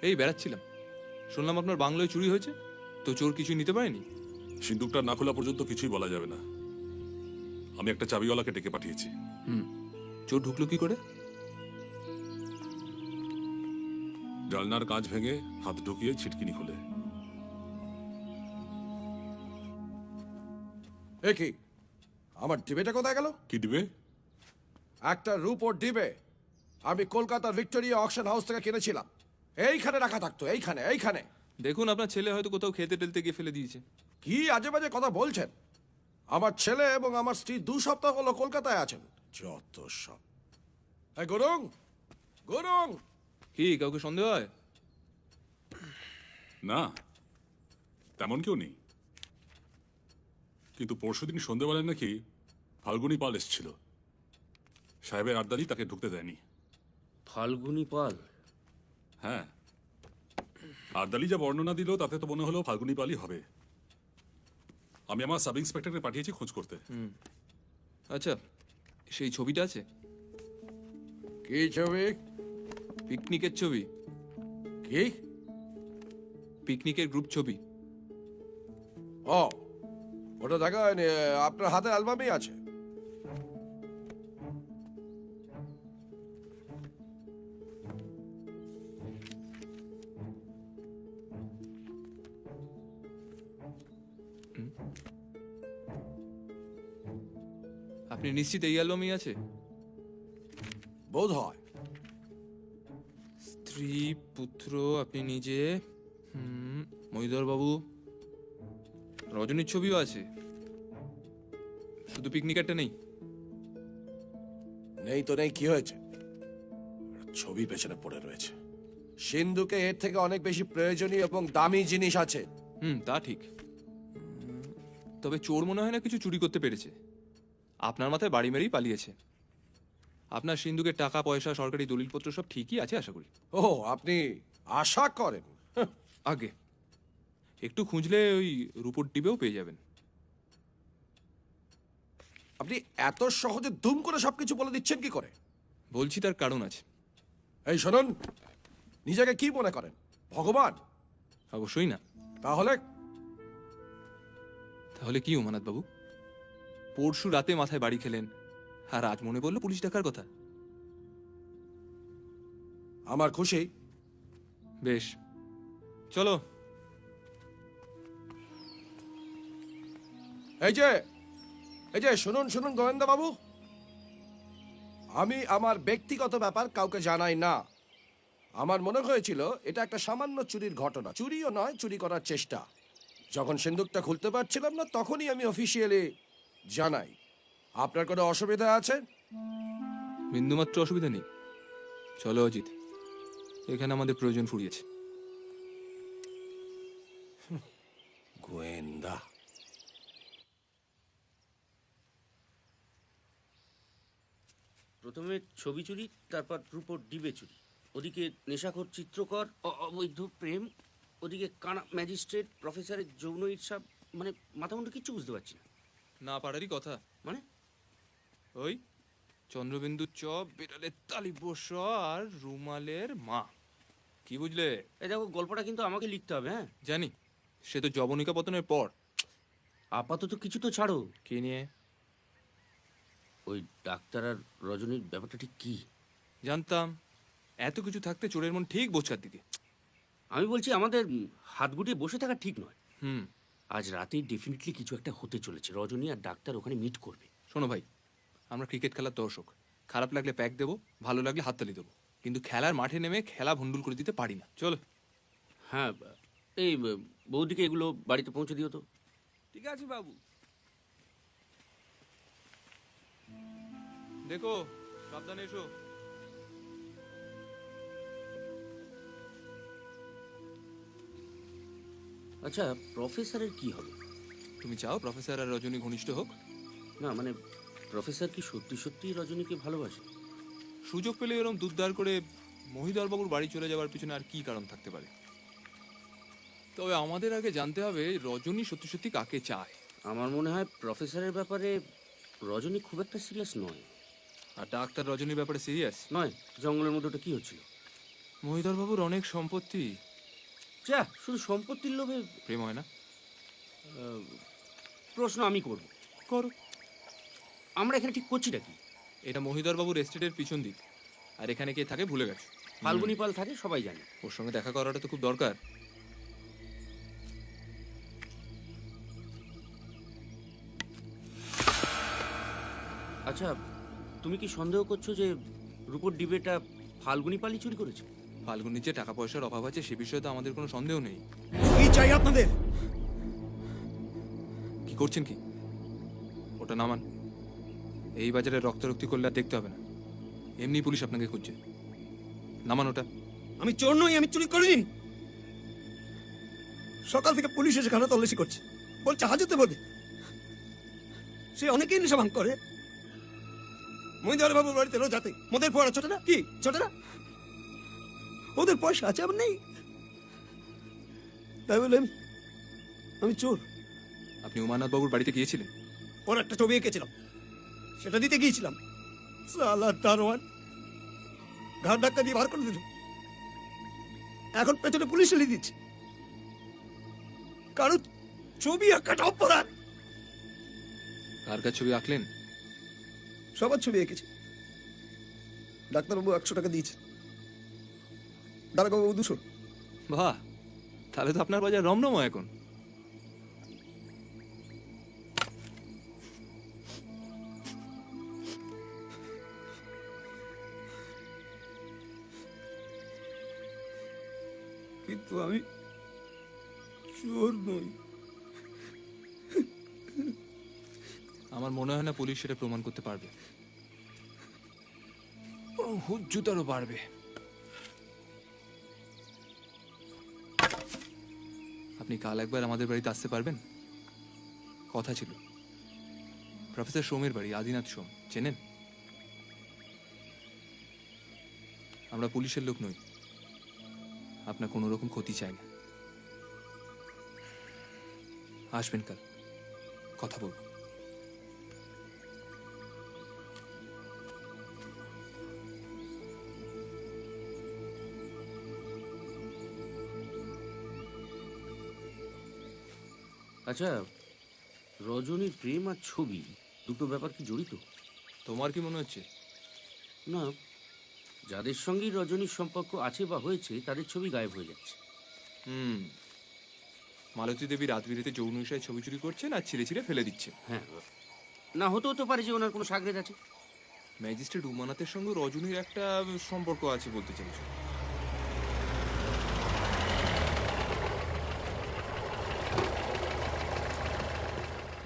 এই বেড়াচ্ছিলাম, শুনলাম আপনার বাংলোয় চুরি হয়েছে, তো চোর কিছুই নিতে পারেনি? সিন্দুকটা না খোলা পর্যন্ত কিছুই বলা যাবে না। আমি একটা চাবিওয়ালাকে ডেকে পাঠিয়েছি। চোর ঢুকলো কি করে? জানলার কাঁচ ভেঙে হাত ঢুকিয়ে ছিটকিনি খুলে। এ কি, আমার ডিবেটা কোথায় গেল? কি দিবে? একটা রূপোর ডিবে আমি কলকাতার ভিক্টোরিয়া অকশন হাউস থেকে কিনেছিলাম। এইখানে রাখা থাকতো, এইখানে এইখানে। দেখুন, আপনার ছেলে হয়তো কোথাও খেতে টেলতে গিয়ে ফেলে দিয়েছে। কি আজে বাজে কথা বলছেন? আমার ছেলে এবং আমার স্ত্রী 2 সপ্তাহ হলো কলকাতায় আছেন। যত সব। এই গুরুং, গুরুং। কি কাউকে সন্দেহ হয়? না, তেমন কেউ নেই। কিন্তু পরশুদিন সন্ধ্যেবেলায় নাকি ফাল্গুনি পাল এসেছিল। সাহেবের আড্ডাদি তাকে ঢুকতে দেয়নি। ফাল্গুনি পাল? হ্যাঁ, আড্ডালি যা বর্ণনা দিল তাতে তো মনে হলো ফাল্গুনি পালই হবে। আমি আমার সাব ইন্সপেক্টরকে পাঠিয়েছি খোঁজ করতে। আচ্ছা, সেই ছবিটা আছে? কি ছবি? পিকনিকের ছবি। কি? পিকনিকের গ্রুপ ছবি। ও, ওটা দেখা হয়নি। আপনার হাতের অ্যালবামই আছে। আপনি নিশ্চিত এই অ্যালবামই আছে? বোধ হয়। স্ত্রী, পুত্র, আপনি নিজে, মহিধর বাবু, রজনীর ছবিও আছে। শুধু পিকনিকারটা নেই? নেই তো নেই, কি হয়েছে? ছবি পেছনে পড়ে রয়েছে। সিন্ধুকে এর থেকে অনেক বেশি প্রয়োজনীয় এবং দামি জিনিস আছে। তা ঠিক। তবে চোর মনে হয় না কিছু চুরি করতে পেরেছে। আপনার মাথায় বাড়ি মেরেই পালিয়েছে। আপনার সিন্ধুকের টাকা পয়সা, সরকারি দলিলপত্র সব ঠিকই আছে আশা করি। ও, আপনি আশা করেন? আগে একটু খুঁজলে ওই রূপোর ডিবেও পেয়ে যাবেন। আপনি এত সহজে দুম করে সবকিছু বলে দিচ্ছেন কি করে? বলছি তার কারণ আছে। এই শুনুন, নিজেকে কি মনে করেন, ভগবান? অবশ্যই না। তাহলে? তাহলে কি উমানাথ বাবু? পরশু রাতে মাথায় বাড়ি খেলেন, আর আজ মনে পড়লো পুলিশ ডাকার কথা। আমার খুশি। বেশ, চলো। এই যে শুনুন শুনুন গোয়েন্দা বাবু, আমি আমার ব্যক্তিগত ব্যাপার কাউকে জানাই না। আমার মনে হয়েছিল এটা একটা সামান্য চুরির ঘটনা। চুরিও নয়, চুরি করার চেষ্টা। যখন সিন্দুকটা খুলতে পারছিলাম না, তখনই আমি অফিসিয়ালি জানাই। আপনার কোনো অসুবিধা আছে? বিন্দুমাত্র অসুবিধা নেই। চলো অজিত, এখানে আমাদের প্রয়োজন ফুরিয়েছে। গোয়েন্দা। প্রথমে ছবি চুরি, তারপর রূপোর ডিবে চুরি, ওদিকে নেশাখোর চিত্রকর, অবৈধ প্রেম, ওদিকে কানা ম্যাজিস্ট্রেট, প্রফেসরের যৌন ঈর্ষা। মানে মাথা মুন্ডু কিচ্ছু বুঝতে পারছি না। না পারারই কথা। মানে ওই চন্দ্রবিন্দুর চপ, বিড়ালের তালিব্য স আর রুমালের মা। কি বুঝলে? এই দেখো, গল্পটা কিন্তু আমাকে লিখতে হবে, হ্যাঁ? জানি, সে তো জবনিকা পতনের পর। আপাতত কিছু তো ছাড়ো। কি নিয়ে? ওই ডাক্তার আর রজনীর ব্যাপারটা ঠিক কি? জানতাম এত কিছু থাকতে চোরের মন ঠিক বোঝকার দিকে। আমি বলছি আমাদের হাত গুটিয়ে বসে থাকা ঠিক নয়। হুম। আজ রাতেই ডেফিনেটলি কিছু একটা হতে চলেছে। রজনী আর ডাক্তার ওখানে মিট করবে। শোনো ভাই, আমরা ক্রিকেট খেলার দর্শক। খারাপ লাগলে প্যাক দেবো, ভালো লাগলে হাততালি দেবো, কিন্তু খেলার মাঠে নেমে খেলা ভণ্ডুল করে দিতে পারি না। চলো। হ্যাঁ, এই বৌদিকে এগুলো বাড়িতে পৌঁছে দিও তো। ঠিক আছে বাবু। দেখো, সাবধানে এসো। আচ্ছা, প্রফেসরের কি হবে? তুমি চাও প্রফেসর আর রজনী ঘনিষ্ঠ হোক? না মানে, প্রফেসর কি সত্যি সত্যি রজনীকে ভালোবাসে? সুযোগ পেলে এরকম দুধদার করে মহিধর বাবুর বাড়ি চলে যাওয়ার পিছনে আর কি কারণ থাকতে পারে? তবে আমাদের আগে জানতে হবে রজনী সত্যি সত্যি কাকে চায়। আমার মনে হয় প্রফেসরের ব্যাপারে রজনী খুব একটা সিরিয়াস নয়। আর ডাক্তার রজনীর ব্যাপারে সিরিয়াস নয়? জঙ্গলের মধ্যে ওটা কি হচ্ছিল? মহিধর বাবুর অনেক সম্পত্তি। যা, শুধু সম্পত্তির লোভে প্রেম হয় না? প্রশ্ন আমি করব। করো। আমরা এখানে ঠিক করছিটা কি? এটা মহিধর বাবুর এস্টেটের পিছন দিক, আর এখানে কে থাকে ভুলে গেছো। ফাল্গুনি পাল থাকে, সবাই জানে। ওর সঙ্গে দেখা করাটা তো খুব দরকার। আচ্ছা, তুমি কি সন্দেহ করছো যে রূপোর ডিবেটা ফাল্গুনি পালই চুরি করেছে? ফাল্গুনির যে টাকা পয়সার অভাব আছে সে বিষয়ে তো আমাদের কোনো সন্দেহ নেই। কি চাই আপনাদের? কি করছেন কি? ওটা নামান। এই বাজারে রক্তারক্তি করলে আর দেখতে হবে না, এমনি পুলিশ আপনাকে খুঁজছে। নামান ওটা। আমি চোর নই, আমি চুরি করিনি। সকাল থেকে পুলিশ এসে খানা তল্লাশি করছে, বলছে হাজতে বলবে। সে অনেকেই নেশা ভাঙ করে। মহিদার বাবুর বাড়িতে রোজ যাতে মদের ফোয়ারা ছোটে না? কি ছোটে না? ওদের পয়সা আছে, আমার নেই। তাই বলে আমি চোর? আপনি উমানাথ বাবুর বাড়িতে গিয়েছিলেন? ওর একটা ছবি এঁকেছিলাম, সেটা দিতে গিয়েছিলাম। সালা দারোয়ান ঘাট ধাক্কা দিয়ে বার করে দিল। এখন পেছনে পুলিশ এলে দিচ্ছে। কারণ ছবি আঁকাটা অপরাধ। কার কার ছবি আঁকলেন? সবার ছবি এঁকেছি। ডাক্তারবাবু 100 টাকা দিয়েছে, দারোগাবাবু 200। বাহ, তাহলে তো আপনার বাজার রমরমা এখন। কিন্তু আমি চোর নই। আমার মনে হয় না পুলিশ সেটা প্রমাণ করতে পারবে। হুজ্জুতারও পারবে। আপনি কাল একবার আমাদের বাড়িতে আসতে পারবেন? কথা ছিল। প্রফেসর সোমের বাড়ি, আদিনাথ সোম, চেনেন? আমরা পুলিশের লোক নই, আপনার কোনো রকম ক্ষতি চাই না। আসবেন কাল, কথা বলবো। আচ্ছা, রজনীর প্রেম আর ছবি দুটো ব্যাপার কি জড়িত? তোমার কি মনে হচ্ছে? না, যাদের সঙ্গেই রজনীর সম্পর্ক আছে বা হয়েছে তাদের ছবি গায়েব হয়ে যাচ্ছে। মালতী দেবী রাত বিরেতে যৌন বিষয়ে ছবি চুরি করছেন আর ছিঁড়ে ছিঁড়ে ফেলে দিচ্ছে। হ্যাঁ, না হতেও তো পারে যে ওনার কোনো সাগরেদ আছে। ম্যাজিস্ট্রেট উমানাথের সঙ্গে রজনীর একটা সম্পর্ক আছে বলতে চাইছো?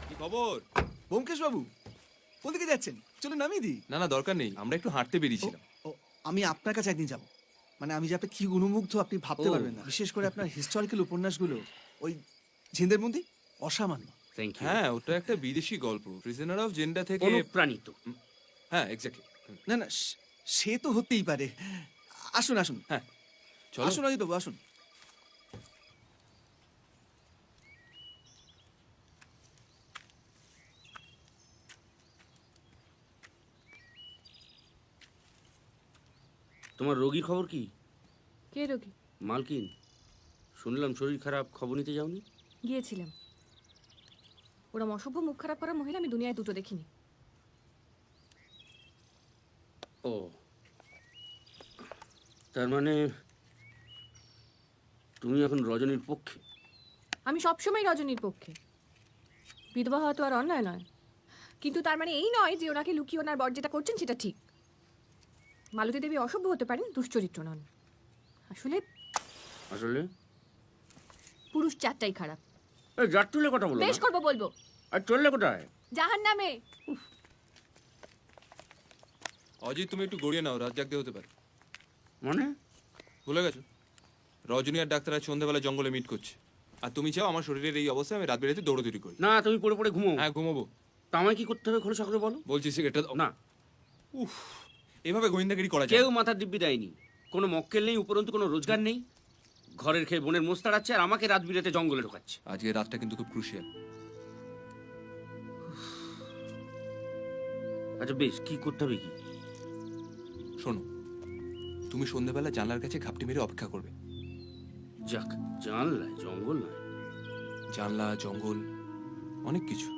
কি খবর? ব্যোমকেশ বাবু, কোনদিকে যাচ্ছেন? চলে নামিয়ে দিই। না না, দরকার নেই, আমরা একটু হাঁটতে বেরিয়েছিলাম। ও, আমি আপনার কাছে একদিন যাব। মানে আমি যে আপনি কি গুণমুগ্ধ আপনি ভাবতে ও। পারবেন না। বিশেষ করে আপনার হিস্টোরিক্যাল উপন্যাসগুলো, ওই ঝিন্দের মন্দির, অসামান্য। Thank you. হ্যাঁ, ওটা একটা বিদেশি গল্প, প্রিজনার অফ জেন্ডা থেকে। অনুপ্রাণিত। হ্যাঁ, এক্স্যাক্টলি। না না, সে তো হতেই পারে। আসুন আসুন। হ্যাঁ, চলো। আসুন অজিত বাবু, আসুন। তোমার রোগীর খবর কি? কে রোগী? মালকিন, শুনলাম শরীর খারাপ, খবর নিতে যাওনি? গিয়েছিলাম। ওরা অসভ্য মুখ খারাপ করা মহিলা আমি দুনিয়ায় দুটো দেখিনি। ও, তার মানে তুমি এখন রজনীর পক্ষে? আমি সবসময় রজনীর পক্ষে। বিধবা হওয়া তো আর অন্যায় নয়, কিন্তু তার মানে এই নয় যে ওনাকে লুকিয়ে ওনার বর যেটা করছেন সেটা ঠিক। মালতী দেবী অসভ্য হতে পারেন, দুশ্চরিত্র নন। আসলে আসলে পুরুষ চারটাই খারাপ। জাত তুলে কথা বলো। বেশ করবো, বলবো। আর চললে কোথায়? জাহান নামে। অজিত, তুমি একটু গড়িয়ে নাও, রাত জাগতে হতে পারে। মানে ভুলে গেছো রজনী আর ডাক্তার আজ সন্ধ্যাবেলা জঙ্গলে মিট করছে, আর তুমি চাও আমার শরীরের এই অবস্থায় আমি রাত বেড়েতে দৌড়দৌড়ি করি? না, তুমি পড়ে পড়ে ঘুমো। হ্যাঁ, ঘুমাবো। তা আমায় কি করতে হবে খোলসা করে বলো। বলছি সিগারেটটা দাও। না, উফ, এভাবে গোয়েন্দাগিরি করা যায় কেউ না। মাথার দিব্যি দেয়নি, কোনো মক্কেল নেই, উপরন্তু কোনো রোজগার নেই। ঘরের খেয়ে বোনের মোষ তাড়াচ্ছে আর আমাকে রাত বিরেতে জঙ্গলে ঢোকাচ্ছে। আজকে রাতটা কিন্তু খুব ক্রুশিয়াল। আচ্ছা বেশ, কি করতে হবে কি? শোনো, তুমি সন্ধ্যাবেলা জানলার কাছে ঘাপটি মেরে অপেক্ষা করবে। যাক, জানলায় জঙ্গল নয়। জানলা, জঙ্গল, অনেক কিছু।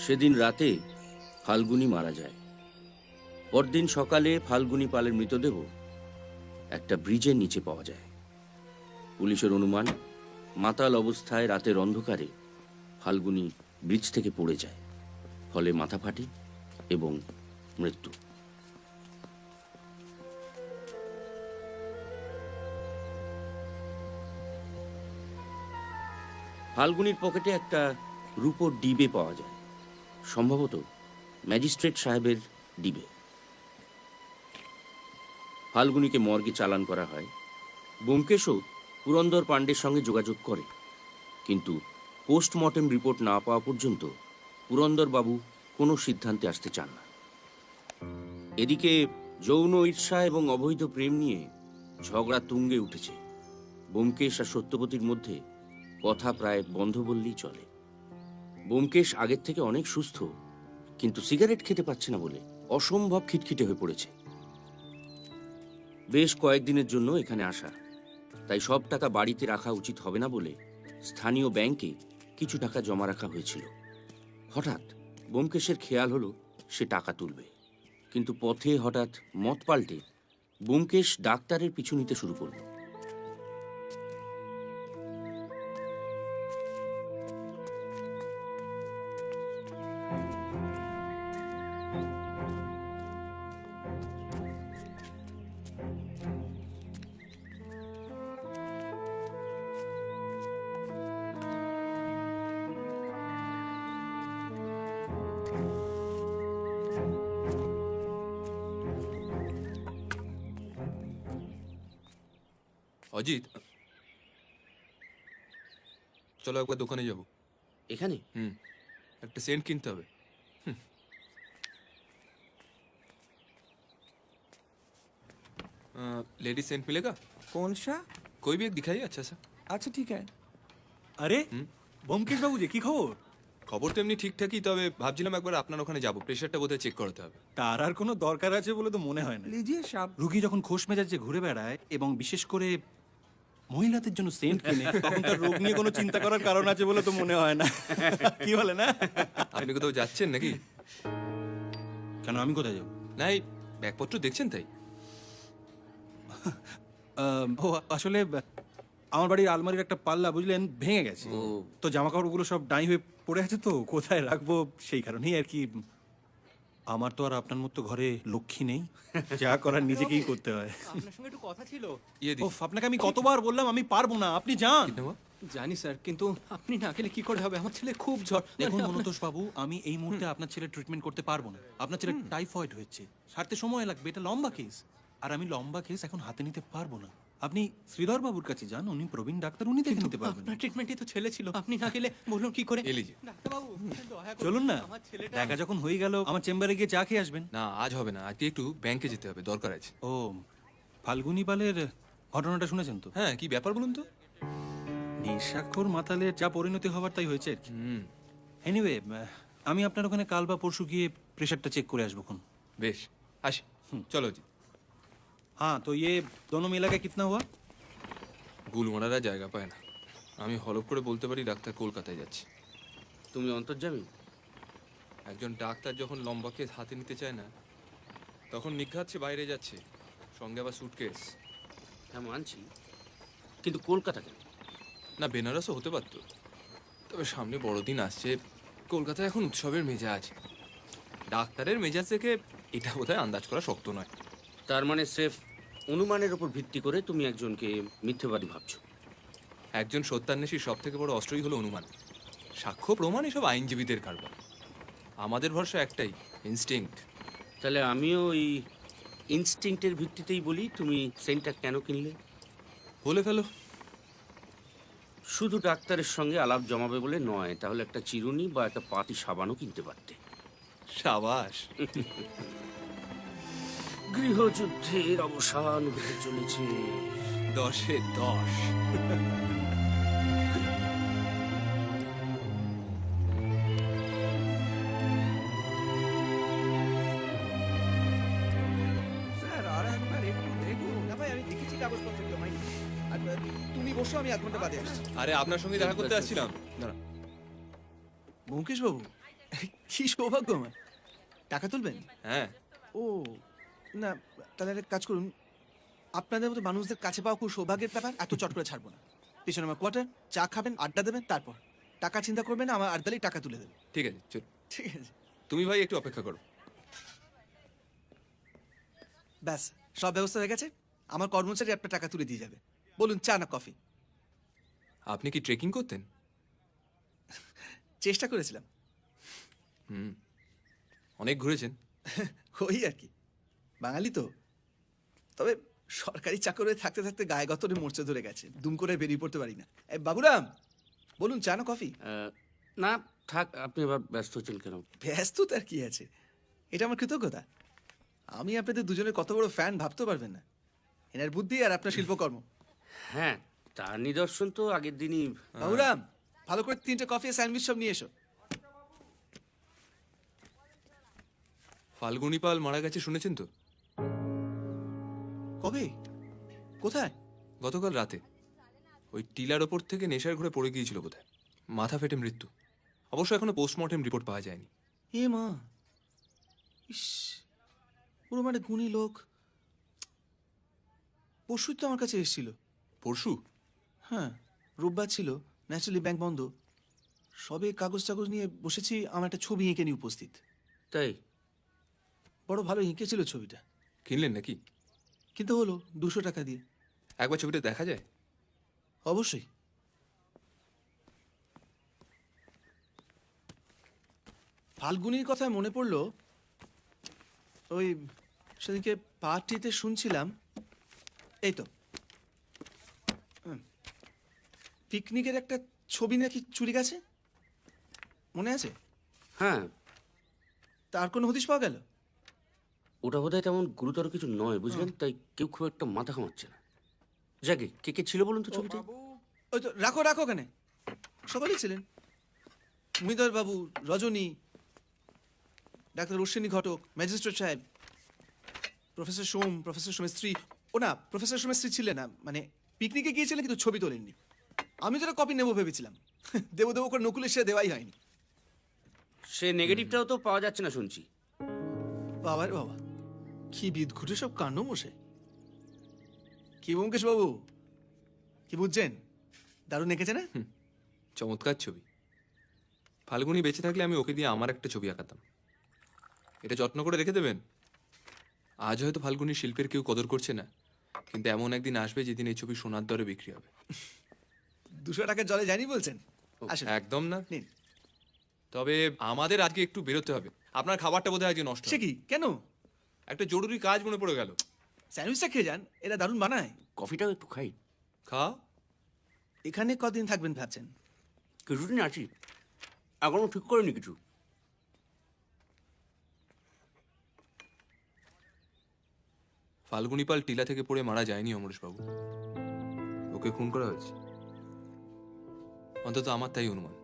সেদিন রাতে ফাল্গুনী মারা যায়। পরদিন সকালে ফাল্গুনী পালের মৃতদেহ একটা ব্রিজের নিচে পাওয়া যায়। পুলিশের অনুমান, মাতাল অবস্থায় রাতের অন্ধকারে ফাল্গুনী ব্রিজ থেকে পড়ে যায়, ফলে মাথা ফাটে এবং মৃত্যু। ফাল্গুনীর পকেটে একটা রূপোর ডিবে পাওয়া যায়, সম্ভবত ম্যাজিস্ট্রেট সাহেবের ডিবে। ফাল্গুনিকে মর্গে চালান করা হয়। ব্যোমকেশও পুরন্দর পাণ্ডের সঙ্গে যোগাযোগ করে, কিন্তু পোস্টমর্টেম রিপোর্ট না পাওয়া পর্যন্ত পুরন্দরবাবু কোনো সিদ্ধান্তে আসতে চান না। এদিকে যৌন ঈর্ষা এবং অবৈধ প্রেম নিয়ে ঝগড়া তুঙ্গে উঠেছে। ব্যোমকেশ আর সত্যবতীর মধ্যে কথা প্রায় বন্ধ বললেই চলে। ব্যোমকেশ আগের থেকে অনেক সুস্থ, কিন্তু সিগারেট খেতে পাচ্ছে না বলে অসম্ভব খিটখিটে হয়ে পড়েছে। বেশ কয়েকদিনের জন্য এখানে আসা, তাই সব টাকা বাড়িতে রাখা উচিত হবে না বলে স্থানীয় ব্যাংকে কিছু টাকা জমা রাখা হয়েছিল। হঠাৎ ব্যোমকেশের খেয়াল হলো সে টাকা তুলবে, কিন্তু পথে হঠাৎ মত পাল্টে ব্যোমকেশ ডাক্তারের পিছু নিতে শুরু করল। অজিত, চলো একবার দোকানে যাব। এখানে একটা সেন্ট কিনতে হবে। लेडीज सेंट मिलेगा? कौन सा? कोई भी एक दिखाइए अच्छा सा। আচ্ছা ঠিক আছে। আরে ব্যোমকেশ বাবু যে কি খবর? খবর তো এমনি ঠিকঠাকই, তবে ভাবছিলাম একবার আপনার ওখানে যাবো, প্রেশারটা বোধহয় চেক করাতে হবে। তার আর কোনো দরকার আছে বলে তো মনে হয় না। লিজিয়ে সাহেব, রুগী যখন খোশ মেজাজে ঘুরে বেড়ায় এবং বিশেষ করে মহিলাদের জন্য সেন্ট কিনে, তখন তার রোগ নিয়ে কোনো চিন্তা করার কারণ আছে বলে তো মনে হয় না। কি বলে না? আপনি কোথাও যাচ্ছেন নাকি? কেন, আমি কোথায় যাবো? না, এই ব্যাগপত্র দেখছেন তাই। ও আসলে আমার বাড়ির আলমারির একটা পাল্লা বুঝলেন ভেঙে গেছে, তো জামা কাপড়গুলো সব ডাই হয়ে পড়ে আছে, তো কোথায় রাখবো সেই কারণেই আর কি। আমার তো আর আপনার মতো ঘরে লক্ষ্মী নেই, যা করার নিজেকেই করতে হয়। আপনার সঙ্গে একটু কথা ছিল। ওফ, আপনাকে আমি কতবার বললাম আমি পারবো না, আপনি যান। জানি স্যার, কিন্তু আপনি না গেলে কি করে হবে? আমার ছেলে খুব জ্বর। দেখুন মনোতোষ বাবু, আমি এই মুহূর্তে আপনার ছেলের ট্রিটমেন্ট করতে পারবো না। আপনার ছেলে টাইফয়েড হয়েছে, সারতে সময় লাগবে, এটা লম্বা কেস, আর আমি লম্বা কেস এখন হাতে নিতে পারবো না। আপনি শ্রীধর বাবুর কাছে যান, উনি প্রবীণ ডাক্তার, উনি দেখে নিতে পারবেন। আপনার ট্রিটমেন্টই তো ছেলে ছিল, আপনি না গেলে বলুন কি করে? ডাক্তারবাবু, দয়া করে চলুন না, আমার ছেলেটা। দেখা যখন হয়ে গেল আমার চেম্বারে গিয়ে চা খেয়ে আসবেন। না, আজ হবে না, আজকে একটু ব্যাংকে যেতে হবে, দরকার আছে। ও, ফাল্গুনি বালের ঘটনাটা শুনেছেন তো? হ্যাঁ, কি ব্যাপার বলুন তো? নেশাখোর মাতালের যা পরিণতি হবার তাই হয়েছে আর কি। এনিওয়ে, আমি আপনার ওখানে কাল বা পরশু গিয়ে প্রেশারটা চেক করে আসবো। বেশ, আসি, চলো জি। हाँ तो ये दोनों मिला के कितना हुआ? গুলমারারা জায়গা পায় না, আমি হলপ করে বলতে পারি ডাক্তার কলকাতায় যাচ্ছে। তুমি অন্তর্যামী? একজন ডাক্তার যখন লম্বা কেস হাতে নিতে চায় না, তখন নিঘাতছে বাইরে যাচ্ছে, সঙ্গে আবার সুটকেস। হ্যাঁ মানছি, কিন্তু কলকাতা কেন? না, বেনারসও হতে পারতো, তবে সামনে বড়দিন আসছে, কলকাতায় এখন উৎসবের মেজাজ। ডাক্তারের মেজাজ থেকে এটা বোধহয় আন্দাজ করা শক্ত নয়। তার মানে স্রেফ অনুমানের উপর ভিত্তি করে তুমি একজনকে মিথ্যেবাদী ভাবছো? একজন সত্যান্বেষীর সব থেকে বড় অস্ত্রই হলো অনুমান। সাক্ষ্য প্রমাণ এসব আইনজীবীদের কারবার, আমাদের ভরসা একটাই, ইনস্টিংক্ট। তাহলে আমিও ওই ইনস্টিংক্টের ভিত্তিতেই বলি, তুমি সেন্টটা কেন কিনলে? বলে ফেলো। শুধু ডাক্তারের সঙ্গে আলাপ জমাবে বলে নয়, তাহলে একটা চিরুনি বা একটা পাতি সাবানও কিনতে পারতে। সাবাস। গৃহযুদ্ধের অবসান হতে চলেছে। 10-এ 10। স্যার আর একবার একটু দেখুন না ভাই, আমি দেখেছি কাগজপত্রগুলো ভাই। আর তুমি বসো, আমি 1 ঘন্টা বাদে আসছি। আরে আপনার সঙ্গে দেখা করতে আসছিলাম। দাঁড়া। ব্যোমকেশ বাবু, কি সৌভাগ্য আমার। টাকা তুলবেন? হ্যাঁ। ও না, তাহলে একটা কাজ করুন, আপনাদের মতো মানুষদের কাছে পাওয়া খুব সৌভাগ্যের ব্যাপার, এত চট করে ছাড়বো না। পিছনে আমার কোয়ার্টার, চা খাবেন, আড্ডা দেবেন, তারপর টাকা চিন্তা করবেন, আমার আড্ডালেই টাকা তুলে দেবেন। ঠিক আছে, চল। ঠিক আছে, তুমি ভাই একটু অপেক্ষা করো। ব্যাস সব ব্যবস্থা হয়ে গেছে। আমার কর্মচারী আপনার টাকা তুলে দিয়ে যাবে। বলুন, চা না কফি? আপনি কি ট্রেকিং করতেন? চেষ্টা করেছিলাম। অনেক ঘুরেছেন। ওই আর কি, বাঙালি তো। তবে সরকারি চাকরে থাকতে থাকতে গায়ে গতরে মোর্চা ধরে গেছে, দুম করে বেরিয়ে পড়তে পারি না। বাবুরাম, বলুন চা না কফি? না থাক, আপনি আবার ব্যস্ত হচ্ছেন কেন? ব্যস্ত তার কি আছে, এটা আমার কৃতজ্ঞতা। আমি আপনাদের দুজনের কত বড় ফ্যান ভাবতে পারবেন না। এনার বুদ্ধি আর আপনার শিল্পকর্ম। হ্যাঁ, তার নিদর্শন তো আগের দিনই। বাবুরাম, ভালো করে 3টে কফি আর স্যান্ডউইচ সব নিয়ে এসো। ফাল্গুনী পাল মারা গেছে শুনেছেন তো? কবে, কোথায়? গতকাল রাতে ওই টিলার ওপর থেকে নেশার ঘরে পড়ে গিয়েছিল বোধহয়, মাথা ফেটে মৃত্যু। অবশ্য এখনো পোস্টমর্টেম রিপোর্ট পাওয়া যায়নি। এ মা, ইস, পুরো মানে গুণী লোক। পরশুই তো আমার কাছে এসেছিল। পরশু? হ্যাঁ, রোববার ছিল, ন্যাচারালি ব্যাংক বন্ধ। সবে কাগজ টাগজ নিয়ে বসেছি, আমার একটা ছবি এঁকে নিয়ে উপস্থিত। তাই? বড় ভালো এঁকেছিল ছবিটা। কিনলেন নাকি? কিন্তু হলো 200 টাকা দিয়ে। একবার ছবিটা দেখা যায়? অবশ্যই। ফাল্গুনির কথায় মনে পড়লো, ওই সেদিনকে পার্টিতে শুনছিলাম, এই তো পিকনিকের একটা ছবি নাকি চুরি গেছে, মনে আছে? হ্যাঁ। তার কোনো হদিশ পাওয়া গেল? ওটা বোধহয় তেমন গুরুতর কিছু নয়, বুঝলেন, তাই কেউ খুব একটা মাথা ঘামাচ্ছে না। যাকে কে কে ছিল বলুন তো ছবিতে? ওই তো, রাখো রাখো, ওখানে সকলেই ছিলেন। মহিধর বাবু, রজনী, ডাক্তার অশ্বিনী ঘটক, ম্যাজিস্ট্রেট সাহেব, প্রফেসর সোম, প্রফেসর সোমের স্ত্রী। ও না, প্রফেসর সোমের স্ত্রী ছিলেন না, মানে পিকনিকে গিয়েছিলেন কিন্তু ছবি তোলেননি। আমি তো কপি নেবো ভেবেছিলাম, দেবো দেবো করে নকুলের সে দেওয়াই হয়নি। সে নেগেটিভটাও তো পাওয়া যাচ্ছে না শুনছি। বাবার বাবা, কি বিদঘুটে সব কাণ্ড মশে। কি ব্যোমকেশ বাবু, কি বুঝছেন? দারুণ এঁকেছে না? চমৎকার ছবি। ফাল্গুনী বেঁচে থাকলে আমি ওকে দিয়ে আমার একটা ছবি আঁকাতাম। এটা যত্ন করে রেখে দেবেন। আজ হয়তো ফাল্গুনীর শিল্পের কেউ কদর করছে না, কিন্তু এমন একদিন আসবে যেদিন এই ছবি সোনার দরে বিক্রি হবে। 200 টাকার জলে যায়নি বলছেন? আসুন। একদম না। নিন। তবে আমাদের আজকে একটু বেরোতে হবে। আপনার খাবারটা বোধহয় আজকে নষ্ট। সে কি, কেন? একটা জরুরি কাজ মনে পড়ে গেল। স্যান্ডউইচটা খেয়ে যান, এরা দারুণ বানায়। কফিটাও একটু খাই। খাও। এখানে কদিন থাকবেন ভাবছেন? কিছুদিন আছি, এখনো ঠিক করিনি কিছু। ফাল্গুনী পাল টিলা থেকে পড়ে মারা যায়নি অমরেশবাবু, ওকে খুন করা হয়েছে। অন্তত আমার তাই অনুমান।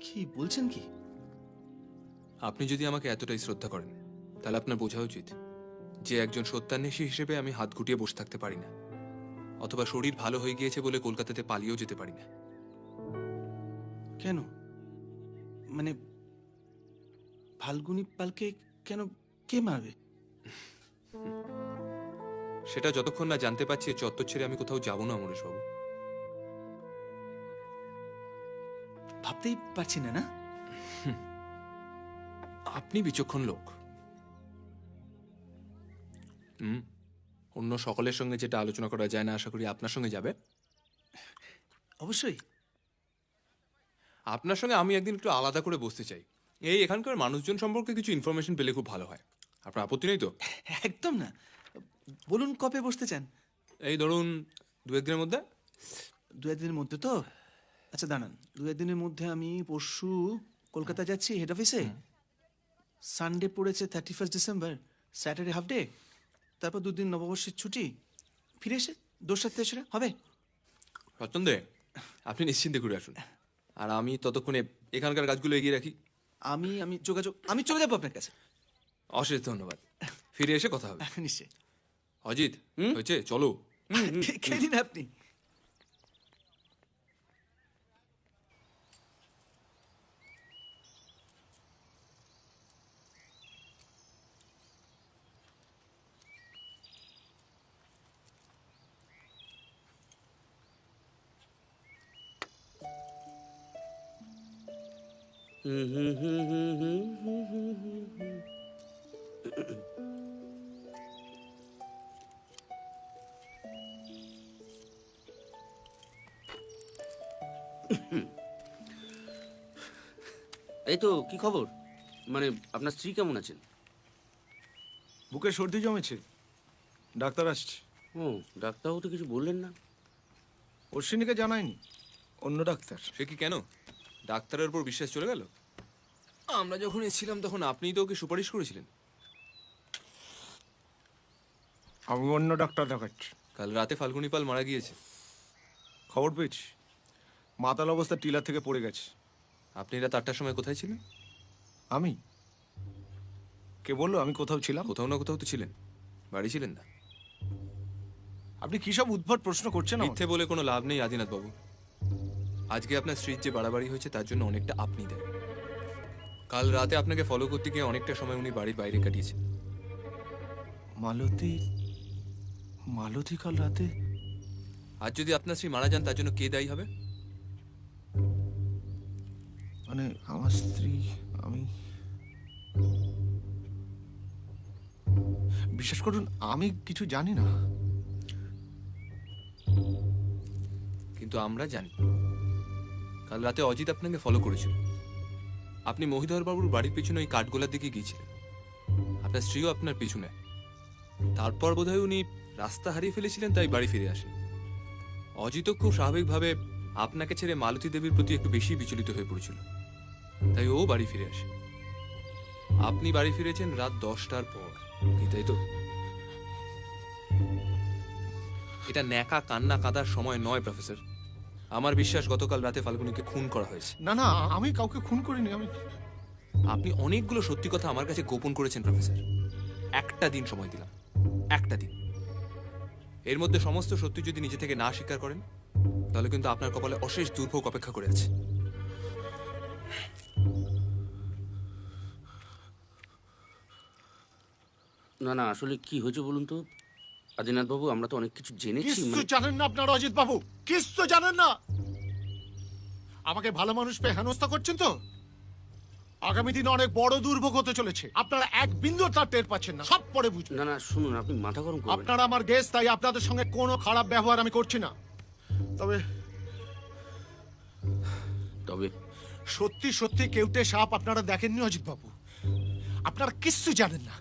কি বলছেন কি? আপনি যদি আমাকে এতটাই শ্রদ্ধা করেন, তাহলে আপনার বোঝা উচিত যে একজন সত্যান্বেষী হিসেবে আমি হাত গুটিয়ে বসে থাকতে পারি না, অথবা শরীর ভালো হয়ে গিয়েছে বলে কলকাতাতে পালিয়েও যেতে পারি না। কেন, মানে ফাল্গুনী পালকে কেন, কে মারবে? সেটা যতক্ষণ না জানতে পারছি চত্বর ছেড়ে আমি কোথাও যাব না অমরেশবাবু। ভাবতেই পারছি না। না, আপনি বিচক্ষণ লোক। অন্য সকলের সঙ্গে যেটা আলোচনা করা যায় না, আশা করি আপনার সঙ্গে যাবে। অবশ্যই। আপনার সঙ্গে আমি একদিন একটু আলাদা করে বসতে চাই। এই এখানকার মানুষজন সম্পর্কে কিছু ইনফরমেশন পেলে খুব ভালো হয়। আপনার আপত্তি নেই তো? একদম না, বলুন কবে বসতে চান? এই ধরুন 2-1 দিনের মধ্যে। 2-1 দিনের মধ্যে তো? আচ্ছা দাঁড়ান, 2-1 দিনের মধ্যে আমি পরশু কলকাতা যাচ্ছি হেড অফিসে। সানডে পড়েছে 31 ডিসেম্বর, স্যাটারডে হাফ ডে, তারপর 2 দিন নববর্ষের ছুটি, ফিরে এসে 2-7-3 হবে। রতন দে, আপনি নিশ্চিন্তে ঘুরে আসুন, আর আমি ততক্ষণে এখানকার কাজগুলো এগিয়ে রাখি। আমি চলে যাবো আপনার কাছে। অশেষ ধন্যবাদ। ফিরে এসে কথা হবে। নিশ্চয়ই। অজিত, হয়েছে, চলো। খেয়ে দিন আপনি। এই তো, কি খবর? মানে আপনার স্ত্রী কেমন আছেন? বুকে সর্দি জমেছে, ডাক্তার আসছে। ও, ডাক্তারবাবু তো কিছু বললেন না। অশ্বিনীকে জানায়নি, অন্য ডাক্তার। সে কি কেন? ডাক্তারের উপর বিশ্বাস চলে গেল? আমরা যখন এসেছিলাম তখন আপনিই তো ওকে সুপারিশ করেছিলেন। আমি অন্য ডাক্তার দেখাচ্ছি। কাল রাতে ফাল্গুনি পাল মারা গিয়েছে। খবর পেয়েছি, মাতাল অবস্থা টিলার থেকে পড়ে গেছে। আপনি রাত 8টার সময় কোথায় ছিলেন? আমি? কে বললো আমি কোথাও ছিলাম? কোথাও না কোথাও তো ছিলেন, বাড়ি ছিলেন না। আপনি কি সব উদ্ভট প্রশ্ন করছেন আমাকে? মিথ্যে বলে কোনো লাভ নেই আদিনাথ বাবু। আজকে আপনার স্ত্রীর যে বাড়াবাড়ি হয়েছে তার জন্য অনেকটা আপনি দেন। কাল রাতে আপনাকে ফলো করতে গিয়ে অনেকটা সময় উনি বাড়ির বাইরে কাটিয়েছেন। মালতী, মালতী কাল রাতে? আজ যদি আপনার স্ত্রী মারা যান তার জন্য কে দায়ী হবে? মানে আমার স্ত্রী, আমি, বিশ্বাস করুন আমি কিছু জানি না। কিন্তু আমরা জানি। কাল রাতে অজিত আপনাকে ফলো করেছিল। আপনি মহিধর বাবুর বাড়ির পিছনে ওই কাঠগোলার দিকে গিয়েছিলেন। আপনার স্ত্রীও আপনার পিছনে। তারপর বোধহয় উনি রাস্তা হারিয়ে ফেলেছিলেন, তাই বাড়ি ফিরে আসেন। অজিত খুব স্বাভাবিকভাবে আপনাকে ছেড়ে মালতী দেবীর প্রতি একটু বেশি বিচলিত হয়ে পড়েছিল, তাই ও বাড়ি ফিরে আসে। আপনি বাড়ি ফিরেছেন রাত 10টার পর, কি তাই তো? এটা ন্যাকা কান্না কাঁদার সময় নয় প্রফেসর। আমার বিশ্বাস গতকাল রাতে ফাল্গুনিকে খুন করা হয়েছে। না না, আমি কাউকে খুন করিনি। আপনি অনেকগুলো সত্যি কথা আমার কাছে গোপন করেছেন প্রফেসর। একটা দিন সময় দিলাম, একটা দিন। এর মধ্যে সমস্ত সত্যি যদি নিজে থেকে না স্বীকার করেন তাহলে কিন্তু আপনার কপালে অশেষ দুর্ভোগ অপেক্ষা করে আছে। না না, আসলে কি হয়েছে বলুন তো আদিনাথ বাবু, আমরা তো অনেক কিছু জেনেছি। কিচ্ছু জানেন না আপনার অজিত বাবু, কিচ্ছু জানেন না। আমাকে ভালো মানুষ পেয়ে হেনস্থা করছেন তো? আগামী দিনে অনেক বড় দুর্ভোগ হতে চলেছে। আপনারা এক বিন্দু তার টের পাচ্ছেন না, সব পরে বুঝবেন। না না, শুনুন, আপনি মাথা গরম করবেন না। আপনারা আমার গেস্ট, তাই আপনাদের সঙ্গে কোনো খারাপ ব্যবহার আমি করছি না। তবে তবে সত্যি সত্যি কেউটে সাপ আপনারা দেখেননি অজিত বাবু, আপনারা কিচ্ছু জানেন না।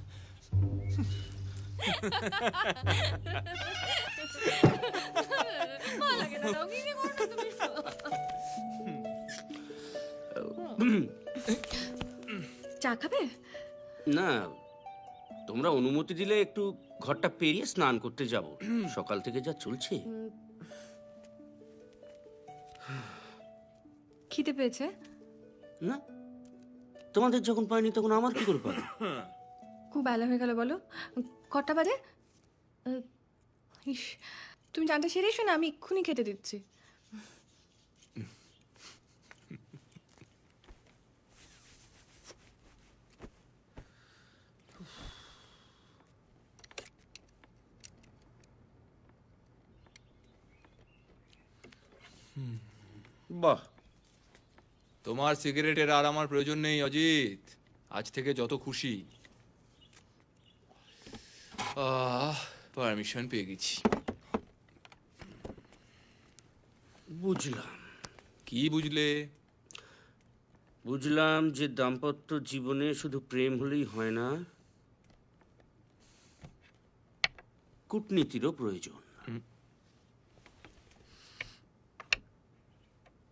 চা খাবে? না, তোমরা অনুমতি দিলে একটু ঘরটা পেরিয়ে স্নান করতে যাব। সকাল থেকে যা চলছে। খিদে পেয়েছে? না, তোমাদের যখন পাইনি তখন আমার কি করে পাবে? খুব বেলা হয়ে গেল বলো। কটা বাজে? ইস, তুমি জানতে সেরে এসো না, আমি এক্ষুনি খেতে দিচ্ছি। বাহ, তোমার সিগারেটের আর আমার প্রয়োজন নেই অজিত। আজ থেকে যত খুশি। পারমিশন পেয়ে গেছি। বুঝলাম। কি বুঝলে? বুঝলাম যে দাম্পত্য জীবনে শুধু প্রেম হলেই হয় না, কূটনীতিরও প্রয়োজন।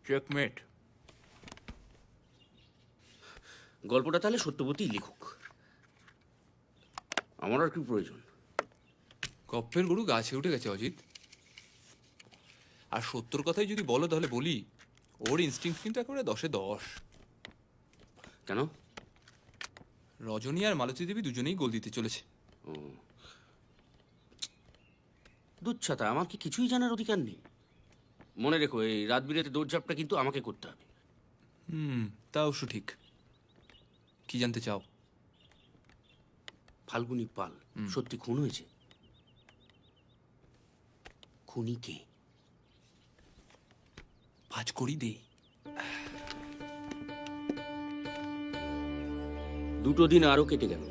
চেকমেট। গল্পটা তাহলে সত্যবতী লিখুক, আমার আর কি প্রয়োজন? গপ্পের গরু গাছে উঠে গেছে অজিত। আর সত্যর কথাই যদি বলো তাহলে বলি, ওর ইনস্টিংক্ট কিন্তু একেবারে 10-এ 10। কেন? রজনী আর মালতী দেবী দুজনেই গোল দিতে চলেছে। দুচ্ছাতা, আমার কি কিছুই জানার অধিকার নেই? মনে রেখো, এই রাত বিরেতে দৌড়ঝাঁপটা কিন্তু আমাকে করতে হবে। তা অবশ্য ঠিক। কি জানতে চাও? ফাল্গুনি পাল সত্যি খুন হয়েছে? খুনি কে? ভাজ করি দে। 2 দিন আরো কেটে গেল।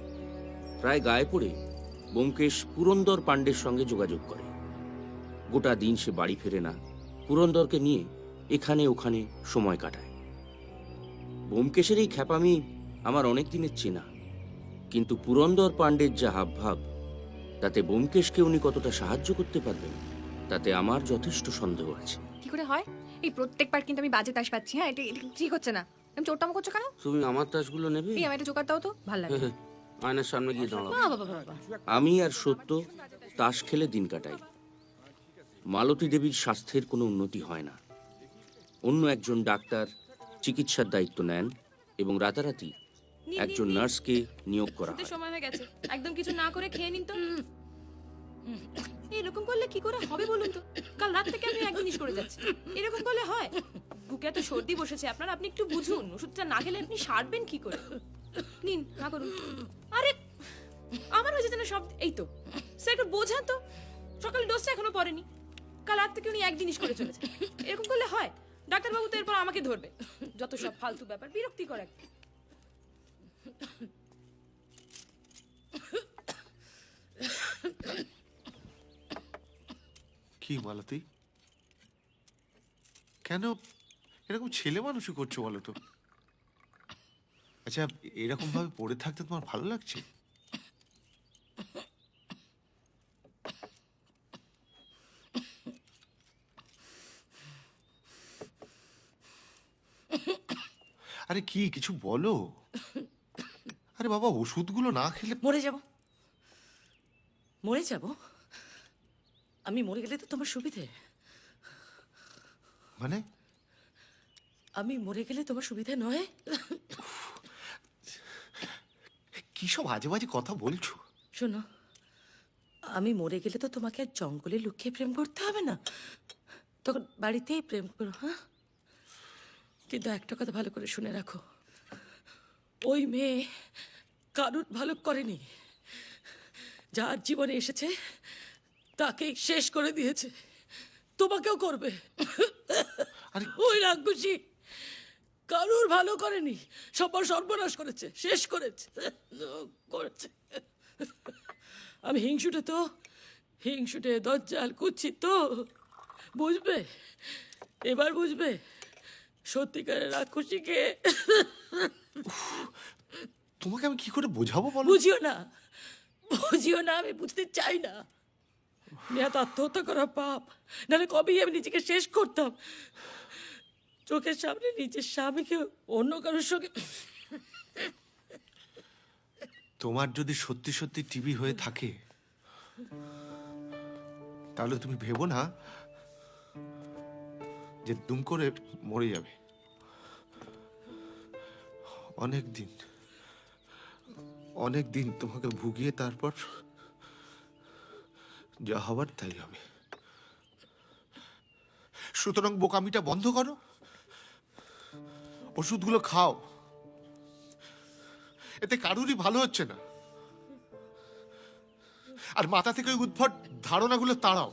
প্রায় গায়ে পড়ে ব্যোমকেশ পুরন্দর পাণ্ডের সঙ্গে যোগাযোগ করে। গোটা দিন সে বাড়ি ফেরে না, পুরন্দরকে নিয়ে এখানে ওখানে সময় কাটায়। ব্যোমকেশের এই খ্যাপামি আমার অনেক দিনের চেনা, কিন্তু পুরন্দর পাণ্ডের যা হাবভাব, তাতে ব্যোমকেশকে উনি কতটা সাহায্য করতে পারবেন তাতে আমার যথেষ্ট সন্দেহ আছে। কি করে হয়? এই প্রত্যেকবার কিন্তু আমি বাজে তাস পাচ্ছি। হ্যাঁ, এটা ঠিক হচ্ছে না। আমি চোরটামো করছো কেন? তুমি আমার তাসগুলো নেবে? এই আমি একটা জোগাড় দাও তো, ভালো লাগে। আয়নার সামনে গিয়ে দাঁড়াও। বাবা বাবা বাবা। আমি আর সত্য তাস খেলে দিন কাটাই। মালতী দেবীর স্বাস্থ্যের কোনো উন্নতি হয় না। অন্য একজন ডাক্তার চিকিৎসার দায়িত্ব নেন এবং রাতারাতি একজন নার্সকে নিয়োগ করা হয়। সময় হয়ে গেছে, একদম কিছু না করে খেয়ে নিন তো। এরকম করলে কি করে হবে বলুন তো? কাল রাত থেকে আমি এক জিনিস করে যাচ্ছি, এরকম করলে হয়? বুকে এত সর্দি বসেছে আপনার, আপনি একটু বুঝুন। ওষুধটা না খেলে আপনি সারবেন কি করে? নিন, না করুন। আরে আমার হয়েছে যেন সব। এই তো স্যার, একটু বোঝান তো। সকাল ডোজটা এখনো পড়েনি, কাল রাত থেকে উনি এক জিনিস করে চলেছে। এরকম করলে হয়? ডাক্তারবাবু তো এরপর আমাকে ধরবে। যত সব ফালতু ব্যাপার, বিরক্তিকর একটা। কি মালতী, কেন এরকম ছেলে মানুষই করছো বলো তো? আচ্ছা, এরকম ভাবে পড়ে থাকতে তোমার ভালো লাগছে? আরে কি, কিছু বলো। আরে বাবা, ওষুধগুলো না খেলে মরে যাব, মরে যাব। আমি মরে গেলে তো তোমার সুবিধে। মানে? আমি মরে গেলে তোমার সুবিধে নয়? কি সব আজে বাজে কথা বলছো? শোনো, আমি মরে গেলে তো তোমাকে আর জঙ্গলে লুকিয়ে প্রেম করতে হবে না, তখন বাড়িতেই প্রেম করো। হ্যাঁ, কিন্তু একটা কথা ভালো করে শুনে রাখো, ওই মেয়ে কারুর ভালো করেনি। যার জীবনে এসেছে তাকে শেষ করে দিয়েছে, তোমাকেও করবে। ওই রাক্ষসী কারুর ভালো করেনি, সবার সর্বনাশ করেছে, শেষ করেছে করেছে। আমি হিংসুটে দজ্জাল কুচ্ছি তো, বুঝবে এবার, বুঝবে সত্যিকারের রাক্ষসীকে। তোমাকে আমি কি করে বোঝাবো বলো? বুঝিও না, বুঝিও না, আমি বুঝতে চাই না। নেহাত আত্মহত্যা করা পাপ, নাহলে কবেই আমি নিজেকে শেষ করতাম। চোখের সামনে নিজের স্বামীকে অন্য কারোর সঙ্গে। তোমার যদি সত্যি সত্যি টিবি হয়ে থাকে তাহলে তুমি ভেবো না যে দুম করে মরে যাবে। অনেক দিন তোমাকে ভুগিয়ে তারপর যা হবার তাই হবে। সুতরাং বোকামিটা বন্ধ করো, ওষুধগুলো খাও, এতে কারুরই ভালো হচ্ছে না। আর মাথা থেকে ওই উদ্ভট ধারণাগুলো তাড়াও।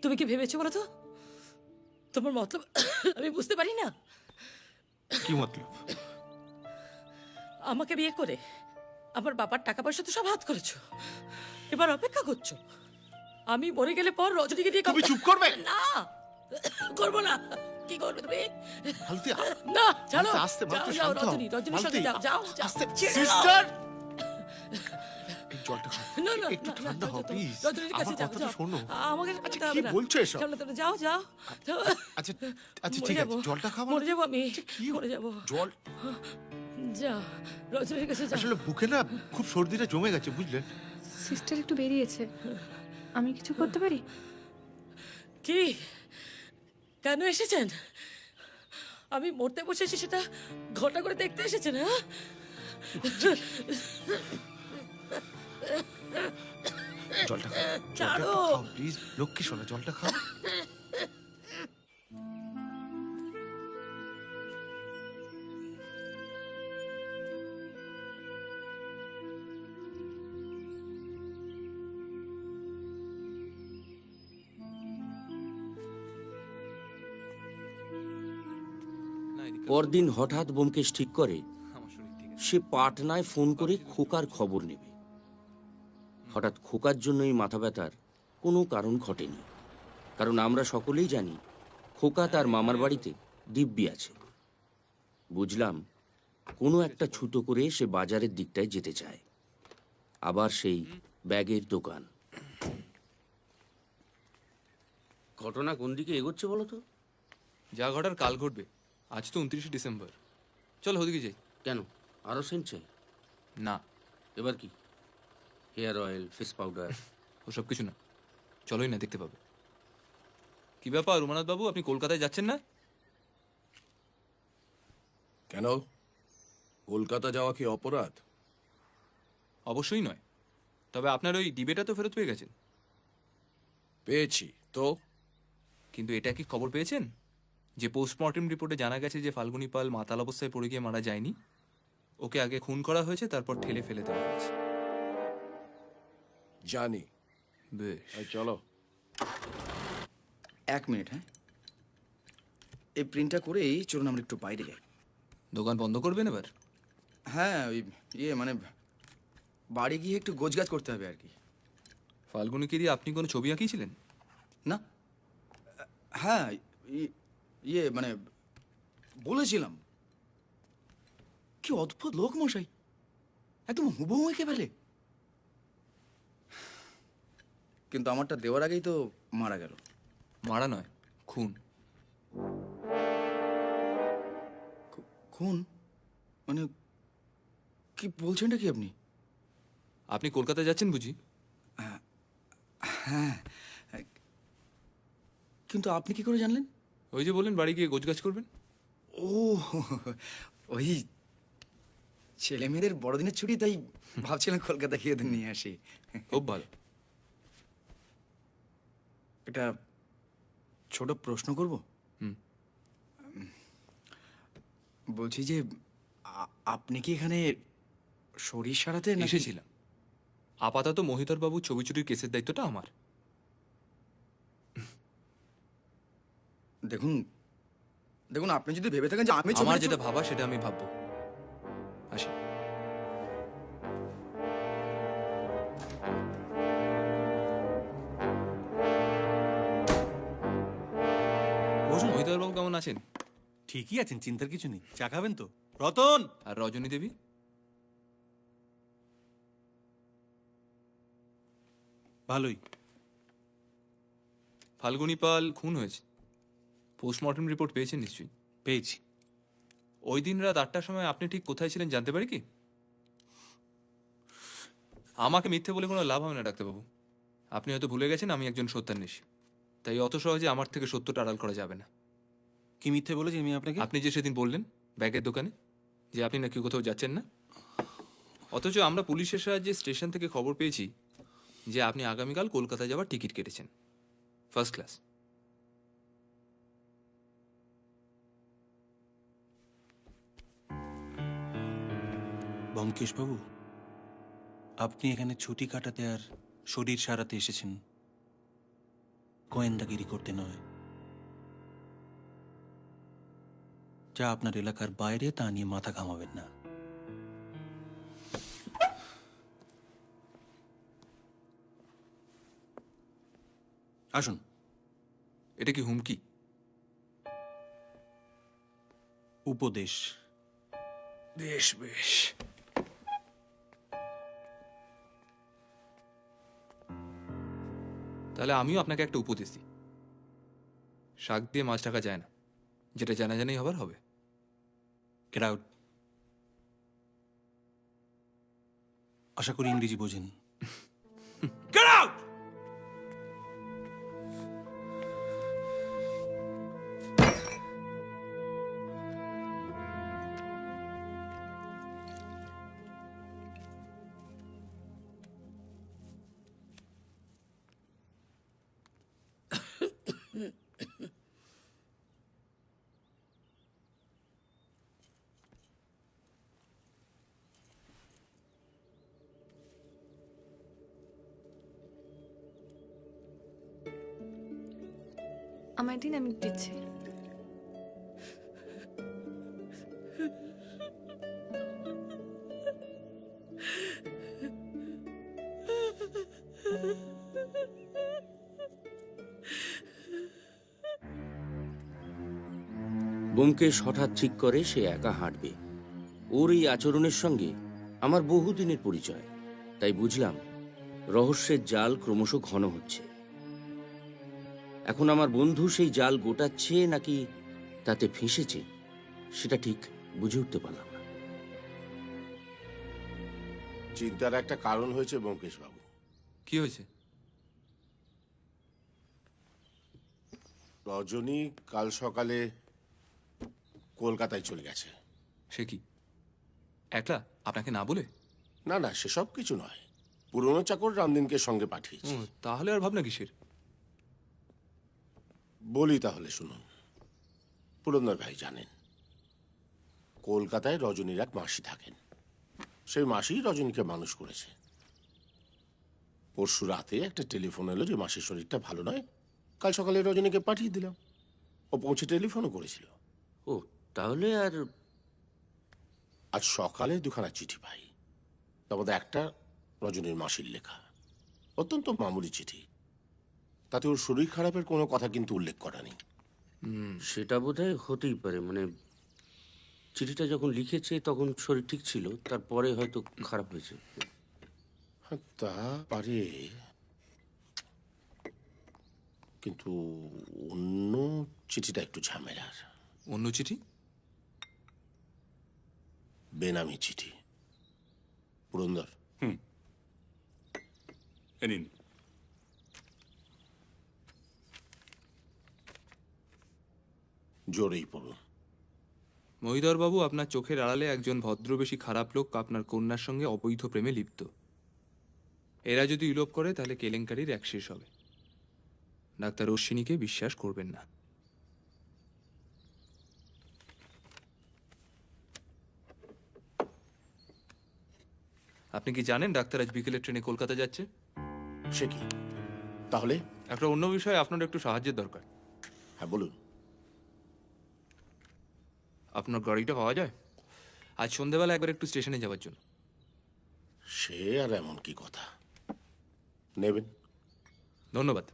তুমি কি ভেবেছো বলো তো? তোমার মতলব আমি বুঝতে পারি না। কি মতলব? আমাকে বিয়ে করে আমার বাবার টাকা পয়সা তো সব হাত করেছো, এবার অপেক্ষা করছো আমি মরে গেলে পর রজনীকে দিয়ে। তুমি চুপ করবে? না, করবো না। কি করবে তুমি? মালতী, না, চলো, আস্তে যাও, মালতী, যাও, শান্ত হও। রজনীর সঙ্গে যাও, যাও, যাও। আস্তে, ছেড়ে দাও। সিস্টার, এই জলটা খাও। না, না, একটু না, ঠান্ডা না, হও যাও, প্লিজ। রজনীর কাছে আমার যাও, কথাটা যাও। শোনো। আমাকে আচ্ছা, যেতে কি হবে না। বলছো এসব? চলো, চলো, যাও, যাও, যাও। আচ্ছা, আচ্ছা, মরে ঠিক আছে, যাবো। জলটা খাবো। মরে যাবো আমি, মরে যাবো। জল, যাও, রজনীর কাছে যাও। আসলে বুকে না খুব সর্দিটা জমে গেছে, বুঝলেন? সিস্টার একটু বেরিয়েছে, আমি কিছু করতে পারি? কি, কেন এসেছেন? আমি মরতে বসেছি সেটা ঘটা করে দেখতে এসেছেন? হ্যাঁ, জলটা খাও, ছাড়ো। প্লিজ। লক্ষ্মী শোনা, জলটা খাও। পরদিন হঠাৎ ব্যোমকেশ ঠিক করে সে পাটনায় ফোন করে খোকার খবর নেবে। হঠাৎ খোকার জন্য এই মাথা ব্যথার কোনো কারণ ঘটেনি, কারণ আমরা সকলেই জানি খোকা তার মামার বাড়িতে দিব্যি আছে। বুঝলাম কোনো একটা ছুতো করে সে বাজারের দিকটায় যেতে চায়। আবার সেই ব্যাগের দোকান। ঘটনা কোন দিকে এগোচ্ছে বলো তো? যা ঘটার কাল ঘটবে। আজ তো 29শে ডিসেম্বর। চল ওদিকে যাই। কেন, আরো সেন্ট চাই? না, এবার কি? Hair oil, face powder? ওসব কিছু না, চলোই না, দেখতে পাবে। কি ব্যাপার উমানাথ বাবু, আপনি কলকাতায় যাচ্ছেন না? কেন, কলকাতা যাওয়া কি অপরাধ? অবশ্যই নয়, তবে আপনার ওই ডিবেটা তো ফেরত পেয়ে গেছেন। পেয়েছি তো। কিন্তু এটা কি খবর পেয়েছেন যে পোস্টমর্টেম রিপোর্টে জানা গেছে যে ফাল্গুনী পাল মাতাল অবস্থায় পড়ে গিয়ে মারা যায়নি, ওকে আগে খুন করা হয়েছে, তারপর ঠেলে ফেলে দেওয়া হয়েছে। জানি। বেশ, এই চলো। 1 মিনিট, হ্যাঁ? এই প্রিন্টটা করেই চলুন আমরা একটু বাইরে যাই। দোকান বন্ধ করবেন এবার? হ্যাঁ, ওই মানে বাড়ি গিয়ে একটু গোছগাছ করতে হবে আর কি। ফাল্গুনীকে দিয়ে আপনি কোনো ছবি আঁকিয়েছিলেন? না, হ্যাঁ, মানে বলেছিলাম। কি অদ্ভুত লোক মশাই, একদম হুবহু একেবারে। কিন্তু আমারটা দেওয়ার আগেই তো মারা গেল। মারা নয়, খুন। খুন? মানে কি বলছেনটা কি আপনি? আপনি কলকাতায় যাচ্ছেন বুঝি? হ্যাঁ, কিন্তু আপনি কি করে জানলেন? ওই যে বললেন বাড়ি গিয়ে গোছগাছ করবেন। ও, ওই ছেলে মেয়েদের বড়দিনের ছুটি, তাই ভাবছিলাম কলকাতা গিয়ে ওদের নিয়ে আসি। খুব ভালো। এটা ছোট প্রশ্ন করব? বলছি যে আপনি কি এখানে শরীর সারাতে এসেছিলাম। আপাতত মহিধর বাবু ছবি চুরির কেসের দায়িত্বটা আমার। দেখুন দেখুন, আপনি যদি ভেবে থাকেন যে আমি আমার যেটা ভাবা সেটা আমি ভাববো। আসি। মহিধর বাবু কেমন আছেন? ঠিকই আছেন, চিন্তার কিছু নেই। চা খাবেন তো? রতন! আর রজনী দেবী? ভালোই। ফাল্গুনী পাল খুন হয়েছে, পোস্টমর্টেম রিপোর্ট পেয়েছেন নিশ্চয়ই? পেয়েছি। ওই দিন রাত 8টার সময় আপনি ঠিক কোথায় ছিলেন জানতে পারি কি? আমাকে মিথ্যে বলে কোনো লাভ হবে না ডাক্তারবাবু। আপনি হয়তো ভুলে গেছেন আমি একজন সত্যান্বেষী, তাই অত সহজে আমার থেকে সত্যটা আড়াল করা যাবে না। কি মিথ্যে বলেছি আমি আপনাকে? আপনি যে সেদিন বললেন ব্যাগের দোকানে যে আপনি নাকি কোথাও যাচ্ছেন না, অথচ আমরা পুলিশের সাহায্যে স্টেশন থেকে খবর পেয়েছি যে আপনি আগামীকাল কলকাতা যাওয়ার টিকিট কেটেছেন, ফার্স্ট ক্লাস। ব্যোমকেশ বাবু, আপনি এখানে ছুটি কাটাতে আর শরীর সারাতে এসেছেন, গোয়েন্দাগিরি করতে নয়। যা আপনার এলাকার বাইরে তা নিয়ে মাথা ঘামাবেন না। আসুন। এটা কি হুমকি? উপদেশ। বেশ বেশ। তাহলে আমিও আপনাকে একটা উপদেশ দিই, শাক দিয়ে মাছ ঢাকা যায় না, যেটা জানাজানি হবার হবে। Get out. আশা করি ইংরেজি বোঝেন। Get out! আমায় দিন, আমি দিচ্ছি। ব্যোমকেশ হঠাৎ ঠিক করে সে একা হাঁটবে। ওর এই আচরণের সঙ্গে আমার বহুদিনের পরিচয়, তাই বুঝলাম রহস্যের জাল ক্রমশ ঘন হচ্ছে। এখন আমার বন্ধু সেই জাল গোটাচ্ছে নাকি তাতে ফেঁসেছে সেটা ঠিক বুঝে উঠতে পারলাম না। চিন্তার একটা কারণ হয়েছে ব্যোমকেশ বাবু। কি হয়েছে? রজনী কাল সকালে কলকাতায় চলে গেছে। সে কি একলা, আপনাকে না বলে? না না, সেসব কিছু নয়, পুরনো চাকর রামদিনকে সঙ্গে পাঠিয়েছে। তাহলে আর ভাবনা কিসের? বলি তাহলে শুনুন। পুরন্দর ভাই জানেন কলকাতায় রজনীর এক মাসি থাকেন। সেই মাসি রজনীকে মানুষ করেছে। পরশু রাতে একটা টেলিফোন এলো যে মাসির শরীরটা ভালো নয়, কাল সকালে রজনীকে পাঠিয়ে দিলাম। ও পৌঁছে টেলিফোনও করেছিল। ও তাহলে আর আজ সকালে দুখানা চিঠি পাই, তার মধ্যে একটা রজনীর মাসির লেখা, অত্যন্ত মামুলি চিঠি। তাতে ওর শরীর খারাপের কোনো কথা কিন্তু উল্লেখ করা নেই। সেটা বোধহয় হতেই পারে, মানে চিঠিটা যখন লিখেছে তখন শরীর ঠিক ছিল, তারপরে হয়তো খারাপ হয়েছে। তা পারে, কিন্তু অন্য চিঠিটা একটু ঝামেলার। অন্য চিঠি? বেনামি চিঠি। পুরন্দর, এ নিন। জোরেই পড়ুন। মহিধর বাবু, আপনার চোখের আড়ালে একজন ভদ্রবেশী খারাপ লোক আপনার কন্যার সঙ্গে অবৈধ প্রেমে লিপ্ত। এরা যদি ইলোপ করে তাহলে কেলেঙ্কারির এক শেষ হবে। ডাক্তার অশ্বিনীকে বিশ্বাস করবেন না। আপনি কি জানেন ডাক্তার আজ বিকেলের ট্রেনে কলকাতা যাচ্ছে? সে কি? তাহলে একটা অন্য বিষয়ে আপনার একটু সাহায্যের দরকার। হ্যাঁ বলুন। আপনার গাড়িটা পাওয়া যায়? আজ সন্ধ্যাবেলা একবার একটু স্টেশনে যাওয়ার জন্য। সে আর এমন কি কথা, নেবেন? ধন্যবাদ।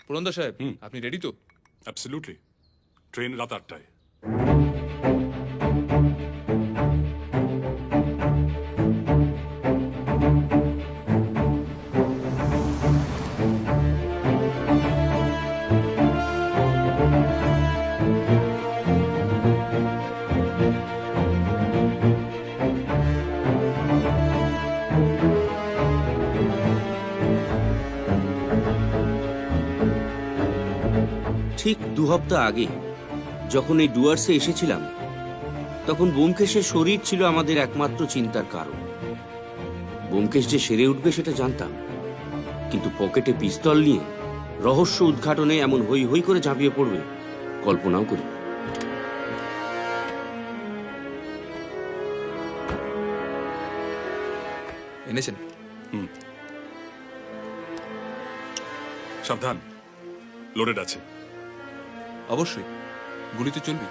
পুরন্দর সাহেব, আপনি রেডি তো? অ্যাবসলিউটলি। ট্রেন রাত 8টায়। ঠিক 2 সপ্তাহ আগে যখন এই ডুয়ার্সে এসেছিলাম, তখন ব্যোমকেশের শরীর ছিল আমাদের একমাত্র চিন্তার কারণ। ব্যোমকেশ যে সেরে উঠবে সেটা জানতাম, কিন্তু পকেটে পিস্তল নিয়ে রহস্য উদ্ঘাটনে এমন হই হই করে ঝাঁপিয়ে পড়বে কল্পনাও করি। এনেছেন? সাবধান, লোডেড আছে। অবশ্যই, গুলি তো চলবে।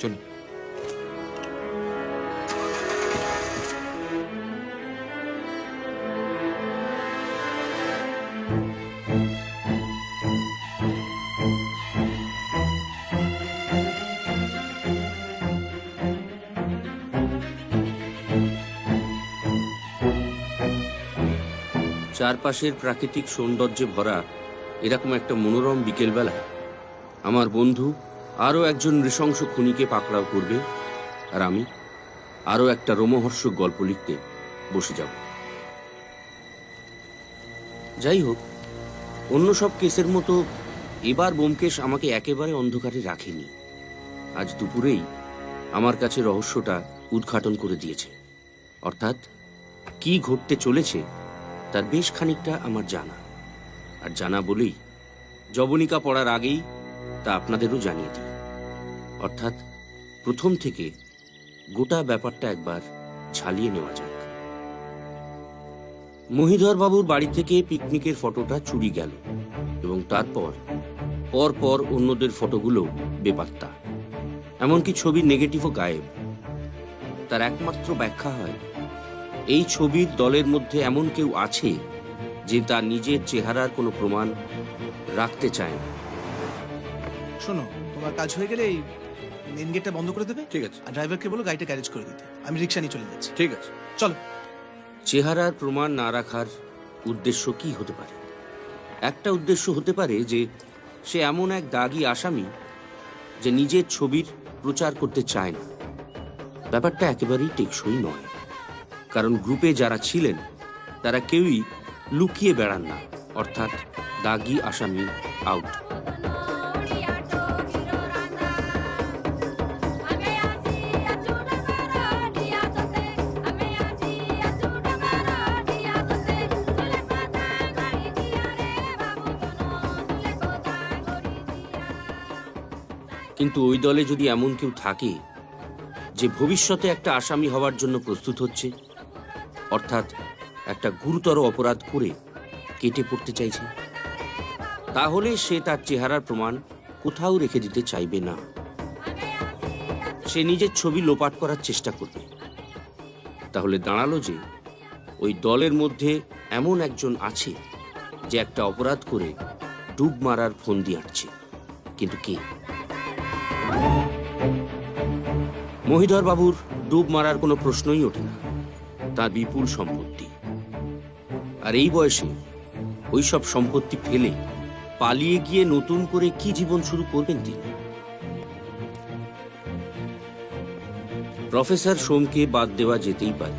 চলুন। চারপাশের প্রাকৃতিক সৌন্দর্যে ভরা এরকম একটা মনোরম বিকেলবেলায় আমার বন্ধু আরও একজন নৃশংস খুনিকে পাকড়াও করবে, আর আমি আরও একটা রোমহর্ষক গল্প লিখতে বসে যাব। যাই হোক, অন্য সব কেসের মতো এবার ব্যোমকেশ আমাকে একেবারে অন্ধকারে রাখেনি। আজ দুপুরেই আমার কাছে রহস্যটা উদ্ঘাটন করে দিয়েছে। অর্থাৎ কি ঘটতে চলেছে তার বেশ খানিকটা আমার জানা, আর জানা বলেই জবনিকা পড়ার আগেই তা আপনাদেরও জানিয়ে দিই। অর্থাৎ প্রথম থেকে গোটা ব্যাপারটা একবার ঝালিয়ে নেওয়া যাক। মহিধর বাবুর বাড়ি থেকে পিকনিকের ফটোটা চুরি গেল, এবং তারপর পর অন্যদের ফটোগুলো বেপাত্তা, এমনকি ছবির নেগেটিভও গায়েব। তার একমাত্র ব্যাখ্যা হয় এই ছবির দলের মধ্যে এমন কেউ আছে যে তার নিজের চেহারার কোনো প্রমাণ রাখতে চায় না। শোনো, তোমার তোমার কাজ হয়ে গেলে এই মেন গেটটা বন্ধ করে দেবে, ঠিক আছে। আর ড্রাইভারকে বলো গাড়িটা গ্যারেজ করে দিতে, আমি রিক্সা নিয়ে চলে যাচ্ছি। ঠিক আছে। চলো। চেহারার প্রমাণ না রাখার উদ্দেশ্য কি হতে পারে? একটা উদ্দেশ্য হতে পারে যে সে এমন এক দাগী আসামি যে নিজের ছবির প্রচার করতে চায় না। ব্যাপারটা একেবারেই টেকসই নয়, কারণ গ্রুপে যারা ছিলেন তারা কেউই লুকিয়ে বেড়ান না, অর্থাৎ দাগী আসামি আউট। কিন্তু ওই দলে যদি এমন কেউ থাকে যে ভবিষ্যতে একটা আসামি হওয়ার জন্য প্রস্তুত হচ্ছে, অর্থাৎ একটা গুরুতর অপরাধ করে কেটে পড়তে চাইছে, তাহলে সে তার চেহারার প্রমাণ কোথাও রেখে দিতে চাইবে না। সে নিজের ছবি লোপাট করার চেষ্টা করবে। তাহলে দাঁড়ালো যে ওই দলের মধ্যে এমন একজন আছে যে একটা অপরাধ করে ডুব মারার ফন্দি আঁটছে। কিন্তু কে? মহিধর বাবুর ডুব মারার কোনো প্রশ্নই ওঠে না। তার বিপুল সম্পত্তি, আর এই বয়সে ওই সব সম্পত্তি ফেলে পালিয়ে গিয়ে নতুন করে কি জীবন শুরু করবেন তিনি? প্রফেসর সোমকে বাদ দেওয়া যেতেই পারে।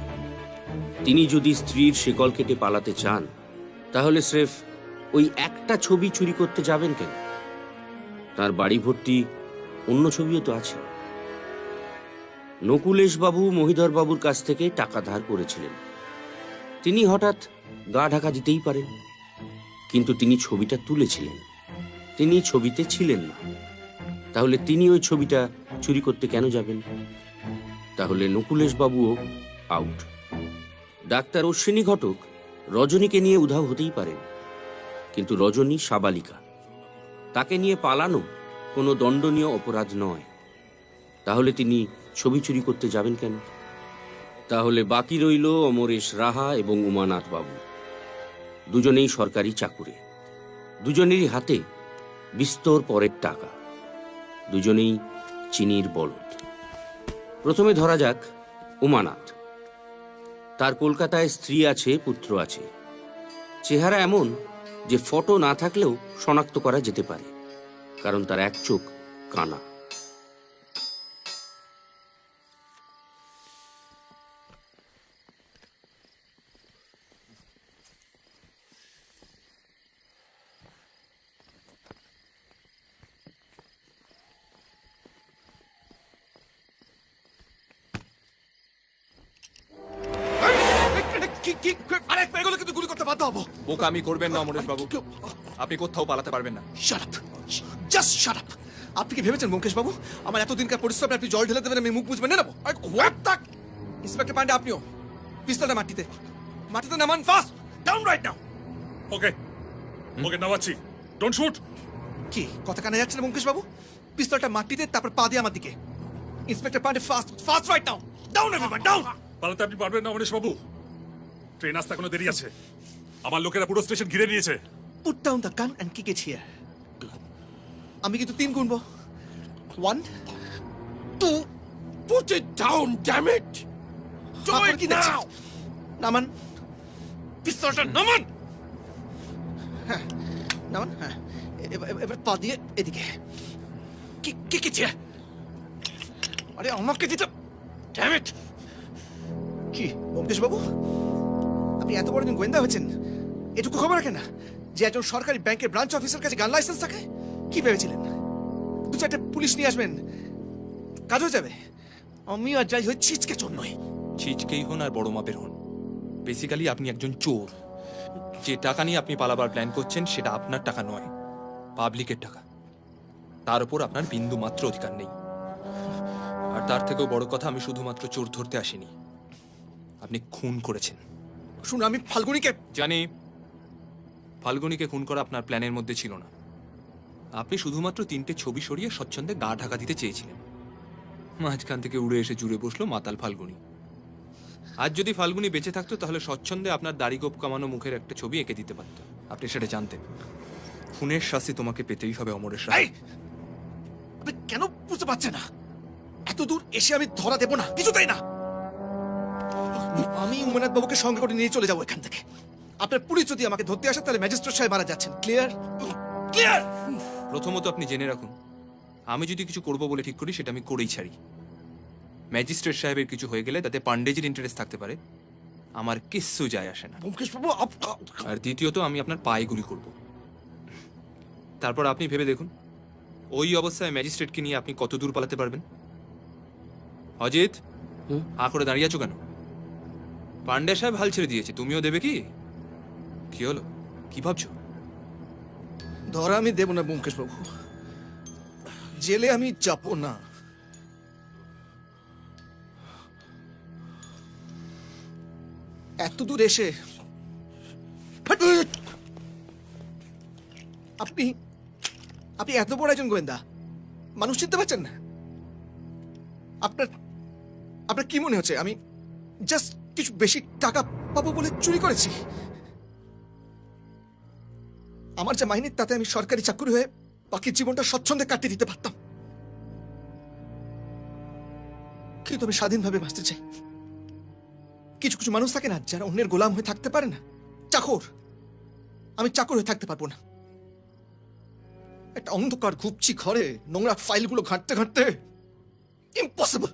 তিনি যদি স্ত্রীর শেকল কেটে পালাতে চান, তাহলে স্রেফ ওই একটা ছবি চুরি করতে যাবেন কেন? তার বাড়ি ভর্তি অন্য ছবিও তো আছে। নকুলেশ বাবু মহিধর বাবুর কাছ থেকে টাকা ধার করেছিলেন। তিনি হঠাৎ গা ঢাকা দিতেই পারেন, কিন্তু তিনি ছবিটা তুলেছিলেন, তিনি ছবিতে ছিলেন না। তাহলে তিনি ওই ছবিটা চুরি করতে কেন যাবেন? তাহলে নকুলেশ বাবুও আউট। ডাক্তার অশ্বিনী ঘটক রজনীকে নিয়ে উধাও হতেই পারেন, কিন্তু রজনী সাবালিকা, তাকে নিয়ে পালানো কোনো দণ্ডনীয় অপরাধ নয়। তাহলে তিনি ছবি চুরি করতে যাবেন কেন? তাহলে বাকি রইল অমরেশ রাহা এবং উমানাথ বাবু। দুজনেই সরকারি চাকুরে, দুজনেরই হাতে বিস্তর পরের টাকা, দুজনেই চিনির বলদ। প্রথমে ধরা যাক উমানাথ। তার কলকাতায় স্ত্রী আছে, পুত্র আছে। চেহারা এমন যে ফটো না থাকলেও শনাক্ত করা যেতে পারে, কারণ তার এক চোখ কানা। এগুলো কিন্তু গুলি করতে বাধ্য হবো। বোকামি করবেন না অমরেশ বাবু, আপনি কোথাও পালাতে পারবেন না। Shut up, just shut up. আপনি কি ভেবেছেন মুকেশ বাবু আমার এতদিনকার পরিশ্রমে আপনি জল ঢেলে দেবেন, আমি মুখ বুঝবেন নেবো? ইন্সপেক্টর পান্ডে, আপনিও পিস্তলটা মাটিতে মাটিতে নামান, fast down right now. Okay okay, নামাচ্ছি। Don't shoot. কি কথা কানে যাচ্ছে না মুকেশ বাবু? পিস্তলটা মাটিতে, তারপর পা দিয়ে আমার দিকে। Inspector Pandey, fast fast right now. Down everyone, down. পালাতে আপনি পারবেন না অমরেশ বাবু, ট্রেন আসতে এখনো দেরি আছে। আমার লোকেরা পুরো স্টেশন ঘিরে নিয়েছে। Put down the gun and kick it here. আমি কিন্তু 3 গুনবো। 1 2 Put it down, damn it! Do it now! নামান পিস্তলটা, নামান। হ্যাঁ নামান, হ্যাঁ। এবার পা দিয়ে এদিকে কিক ইট হিয়ার। আরে আমাকে দিতে, ড্যাম ইট। কি ব্যোমকেশ বাবু, আপনি এত বড় দিন গোয়েন্দা হয়েছেন, এটুকু খবর রাখেন না যে একজন সরকারি ব্যাংকের ব্রাঞ্চ অফিসার কাছে গান লাইসেন্স থাকে? কি ভেবেছিলেন 2-4টে পুলিশ নিয়ে আসবেন, কাজ হয়ে যাবে? আমি আর যাই হই ছিচকে চোর নই। ছিচকেই হন আর বড় মাপের হন, বেসিক্যালি আপনি একজন চোর। যে টাকা নিয়ে আপনি পালাবার প্ল্যান করছেন সেটা আপনার টাকা নয়, পাবলিকের টাকা। তার উপর আপনার বিন্দু মাত্র অধিকার নেই। আর তার থেকেও বড় কথা, আমি শুধুমাত্র চোর ধরতে আসিনি, আপনি খুন করেছেন। শুনুন, আমি ফাল্গুনিকে জানি। ফাল্গুনিকে খুন করা আপনার প্ল্যানের মধ্যে ছিল না। আপনি শুধুমাত্র 3টে ছবি সরিয়ে স্বচ্ছন্দে গা ঢাকা দিতে চেয়েছিলেন। মাঝখান থেকে উড়ে এসে জুড়ে বসলো মাতাল ফাল্গুনি। আজ যদি ফাল্গুনি বেঁচে থাকতো তাহলে স্বচ্ছন্দে আপনার দাড়ি গোপ কামানো মুখের একটা ছবি এঁকে দিতে পারত। আপনি সেটা জানতেন। খুনের শাস্তি তোমাকে পেতেই হবে অমরেশ রায়। আপনি কেন বুঝতে পারছেন না? এত দূর এসে আমি ধরা দেব না, কিছুতেই না। আমি উমেনাথ বাবুকে সঙ্গে করে নিয়ে চলে যাবো এখান থেকে। আপনার পুলিশ যদি আমাকে ধরতে আসে তাহলে ম্যাজিস্ট্রেট সাহেব মারা যাচ্ছেন। ক্লিয়ার? ক্লিয়ার? প্রথমত আপনি জেনে রাখুন, আমি যদি কিছু করব বলে ঠিক করি সেটা আমি করেই ছাড়ি। ম্যাজিস্ট্রেট সাহেবের কিছু হয়ে গেলে তাতে পান্ডেজির ইন্টারেস্ট থাকতে পারে, আমার কিচ্ছু যায় আসে না। ব্যোমকেশ বাবু, আর দ্বিতীয়ত আমি আপনার পায়ে গুলি করব। তারপর আপনি ভেবে দেখুন ওই অবস্থায় ম্যাজিস্ট্রেটকে নিয়ে আপনি কত দূর পালাতে পারবেন। অজিত, হা করে দাঁড়িয়ে আছো কেন? পান্ডে সাহেব হাল ছেড়ে দিয়েছে, তুমিও দেবে কি? কি হলো, কি ভাবছো? ধরা আমি দেব না ব্যোমকেশ বাবু, জেলে আমি যাব না। এত দূর এসে আপনি আপনি এত বড় একজন গোয়েন্দা, মানুষ চিনতে পারছেন না? আপনার আপনার কি মনে হচ্ছে আমি জাস্ট কিছু বেশি টাকা পাবো বলে চুরি করেছি? আমার যে মাইনে তাতে আমি সরকারি চাকরি হয়ে বাকি জীবনটা স্বচ্ছন্দে কাটিয়ে দিতে পারতাম, কিন্তু আমি স্বাধীনভাবে বাঁচতে চাই। কিছু কিছু মানুষ থাকে না যারা অন্যের গোলাম হয়ে থাকতে পারে না, চাকর। আমি চাকর হয়ে থাকতে পারবো না। একটা অন্ধকার ঘুপচি ঘরে নোংরা ফাইলগুলো ঘাঁটতে ঘাঁটতে ইম্পসিবল।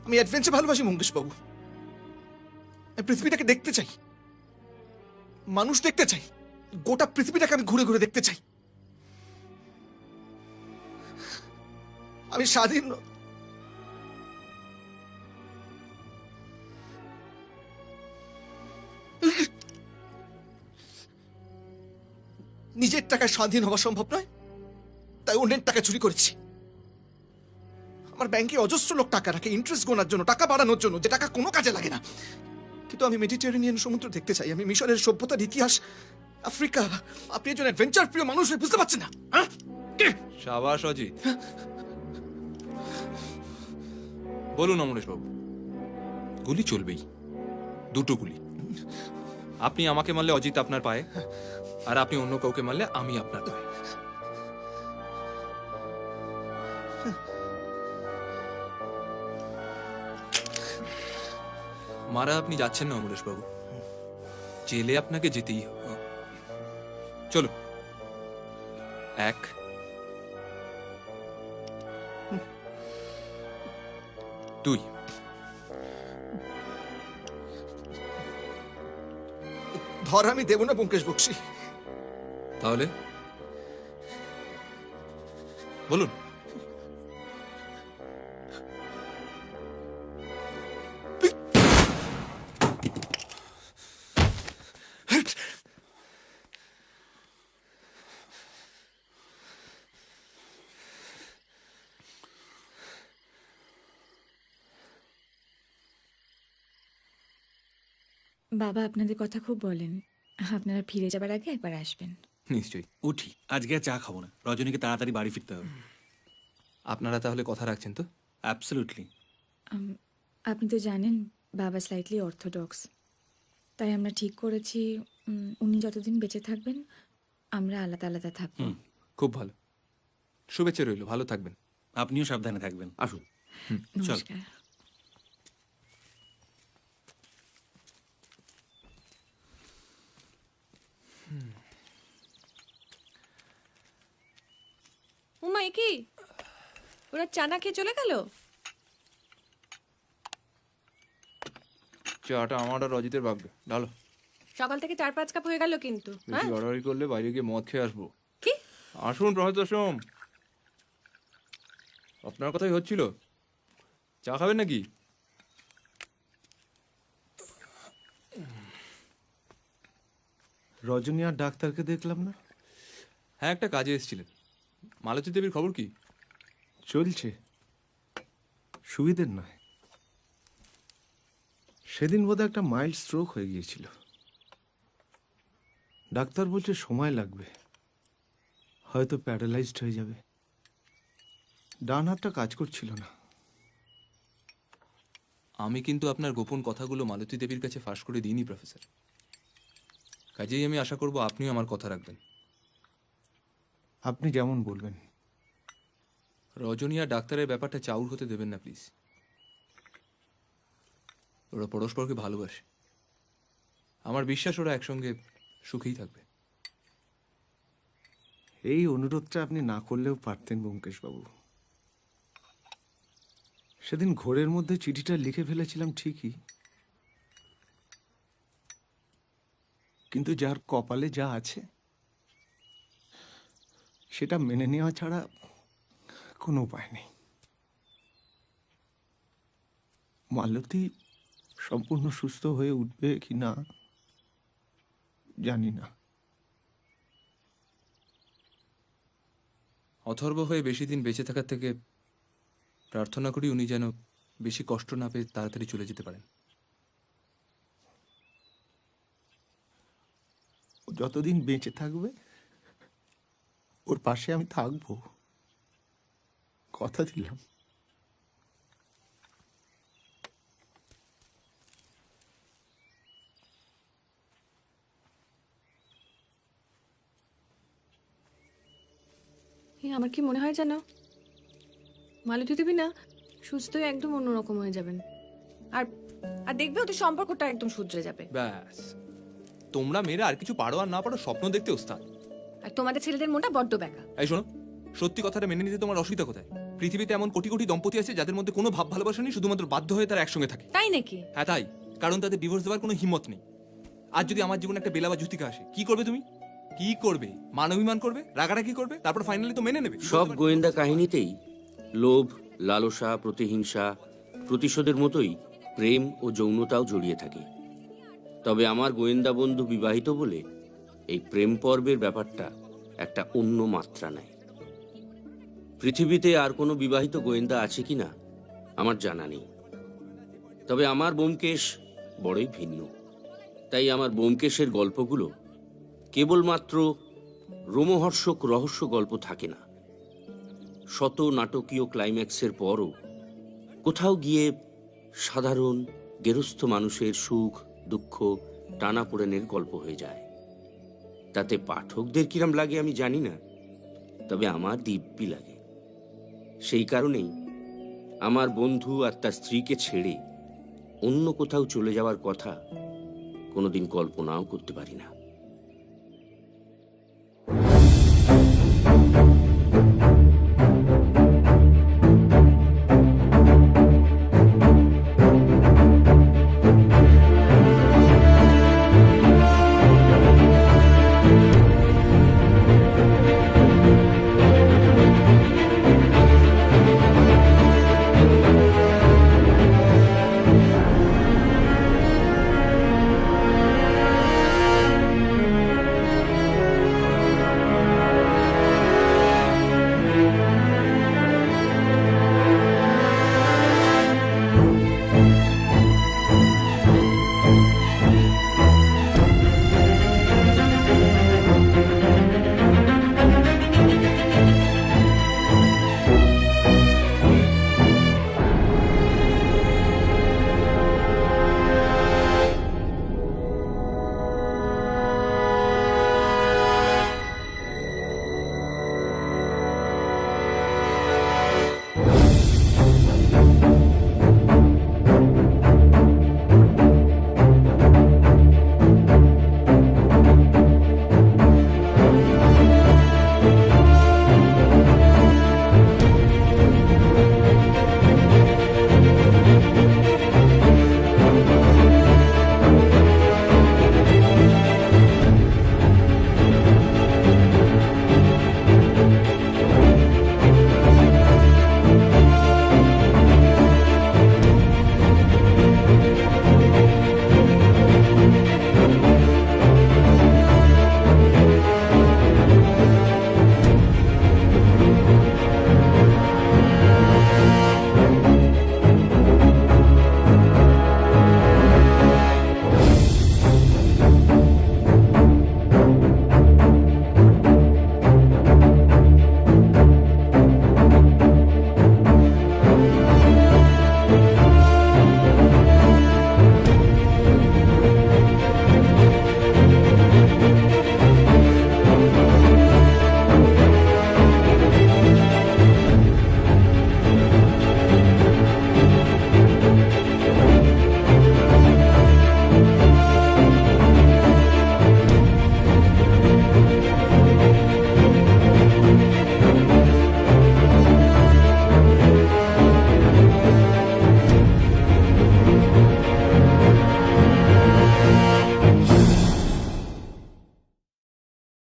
আমি অ্যাডভেঞ্চার ভালোবাসি ব্যোমকেশ বাবু। আমি পৃথিবীটাকে দেখতে চাই, মানুষ দেখতে চাই, গোটা পৃথিবীটাকে আমি ঘুরে ঘুরে দেখতে চাই। আমি স্বাধীন নিজের টাকায় স্বাধীন হওয়া সম্ভব নয়, তাই অন্যের টাকা চুরি করেছি। আমার ব্যাংকে অজস্র লোক টাকা রাখে ইন্টারেস্ট গোনার জন্য, টাকা বাড়ানোর জন্য, যে টাকা কোনো কাজে লাগে না। কিন্তু আমি মেডিটেরেনিয়ান সমুদ্র দেখতে চাই, আমি মিশরের সভ্যতার ইতিহাস, আফ্রিকা। আপনি একজন অ্যাডভেঞ্চার প্রিয় মানুষ হয়ে বুঝতে পারছেন না? সাবাস অজিত। বলুন অমরেশ বাবু, গুলি চলবেই, দুটো গুলি। আপনি আমাকে মারলে অজিত আপনার পায়ে, আর আপনি অন্য কাউকে মারলে আমি আপনার পায়ে। মারা আপনি যাচ্ছেন না অমরেশ বাবু, জেলে আপনাকে যেতেই হবে। চলো, 1 2 ধর আমি দেব না ব্যোমকেশ বক্সী। তাহলে বলুন। বাবা আপনাদের কথা খুব বলেন, আপনারা ফিরে যাবার আগে একবার আসবেন। নিশ্চয়ই। উঠি, আজকে আর চা খাবো না, রজনীকে তাড়াতাড়ি বাড়ি ফিরতে হবে। আপনারা তাহলে কথা রাখছেন তো? অ্যাবসলিউটলি। আপনি তো জানেন বাবা স্লাইটলি অর্থোডক্স, তাই আমরা ঠিক করেছি উনি যতদিন বেঁচে থাকবেন আমরা আলাদা আলাদা থাকবো। খুব ভালো, শুভেচ্ছা রইল, ভালো থাকবেন। আপনিও সাবধানে থাকবেন। আসুন। চল। নমস্কার। উমা, এ কি ওরা চানা খেয়ে চলে গেল? চাটা আমার আর রজিতের ভাগ্যে, ডালো। সকাল থেকে 4-5 কাপ হয়ে গেল কিন্তু। বেশি বাড়াবাড়ি করলে বাইরে গিয়ে মদ খেয়ে আসবো। কি? আসুন প্রফেসর সোম, আপনার কথাই হচ্ছিল। চা খাবেন নাকি? রজনী আর ডাক্তারকে দেখলাম না। হ্যাঁ, একটা কাজে এসেছিলেন। মালতী দেবীর খবর কি? চলছে, সুবিধের নয়। সেদিন বোধহয় একটা মাইল্ড স্ট্রোক হয়ে গিয়েছিল। ডাক্তার বলছে সময় লাগবে, হয়তো প্যারালাইজড হয়ে যাবে। ডান হাতটা কাজ করছিল না। আমি কিন্তু আপনার গোপন কথাগুলো মালতী দেবীর কাছে ফাঁস করে দিইনি প্রফেসর, কাজেই আমি আশা করব আপনিও আমার কথা রাখবেন। আপনি যেমন বলবেন। রজনী আর ডাক্তারের ব্যাপারটা চাউর হতে দেবেন না প্লিজ। ওরা পরস্পরকে ভালোবাসে, আমার বিশ্বাস ওরা একসঙ্গে সুখেই থাকবে। এই অনুরোধটা আপনি না করলেও পারতেন ব্যোমকেশবাবু। সেদিন ঘোরের মধ্যে চিঠিটা লিখে ফেলেছিলাম ঠিকই, কিন্তু যার কপালে যা আছে সেটা মেনে নেওয়া ছাড়া কোনো উপায় নেই। মালতী সম্পূর্ণ সুস্থ হয়ে উঠবে কি না জানি না। অথর্ব হয়ে বেশি দিন বেঁচে থাকার থেকে প্রার্থনা করি উনি যেন বেশি কষ্ট না পেয়ে তাড়াতাড়ি চলে যেতে পারেন। ও যতদিন বেঁচে থাকবে ওর পাশে আমি থাকবো, কথা দিলাম। আমার কি মনে হয় জানো, মালতী দেবী না সুস্থ হয়ে একদম অন্যরকম হয়ে যাবেন। আর আর দেখবে ওদের সম্পর্কটা একদম শুধরে যাবে। ব্যাস, তোমরা মেয়েরা আর কিছু পারো আর না পারো স্বপ্ন দেখতে ওস্তাদ। আর তোমাদের ছেলেদের মনটা বড্ড ব্যাকা। এই শোনো, সত্যি কথাটা মেনে নিতে তোমার অসুবিধা কোথায়? পৃথিবীতে এমন কোটি কোটি দম্পতি আছে যাদের মধ্যে কোনো ভাব ভালোবাসা নেই, শুধুমাত্র বাধ্য হয়ে তারা একসঙ্গে থাকে। তাই নাকি? হ্যাঁ তাই, কারণ তাদের ডিভোর্স দেওয়ার কোনো হিম্মত নেই। আজ যদি আমার জীবনে একটা বেলা বা জুতিকা আসে, কি করবে তুমি? কি করবে? মানবিমান করবে, রাগারাগি করবে, তারপর ফাইনালি তো মেনে নেবে। সব গোয়েন্দা কাহিনীতেই লোভ, লালসা, প্রতিহিংসা, প্রতিশোধের মতোই প্রেম ও যৌনতাও জড়িয়ে থাকে। তবে আমার গোয়েন্দা বন্ধু বিবাহিত বলে এই প্রেম পর্বের ব্যাপারটা একটা অন্য মাত্রা নেয়। পৃথিবীতে আর কোনো বিবাহিত গোয়েন্দা আছে কিনা আমার জানা নেই, তবে আমার ব্যোমকেশ বড়ই ভিন্ন। তাই আমার ব্যোমকেশের গল্পগুলো কেবলমাত্র রোমহর্ষক রহস্য গল্প থাকে না, শত নাটকীয় ক্লাইম্যাক্সের পরও কোথাও গিয়ে সাধারণ গেরস্থ মানুষের সুখ দুঃখ টানাপোড়েনের গল্প হয়ে যায়। তাতে পাঠকদের কিরম লাগে আমি জানি না, তবে আমার দিব্যি লাগে। সেই কারণেই আমার বন্ধু আর তার স্ত্রীকে ছেড়ে অন্য কোথাও চলে যাওয়ার কথা কোনোদিন কল্পনাও করতে পারি না।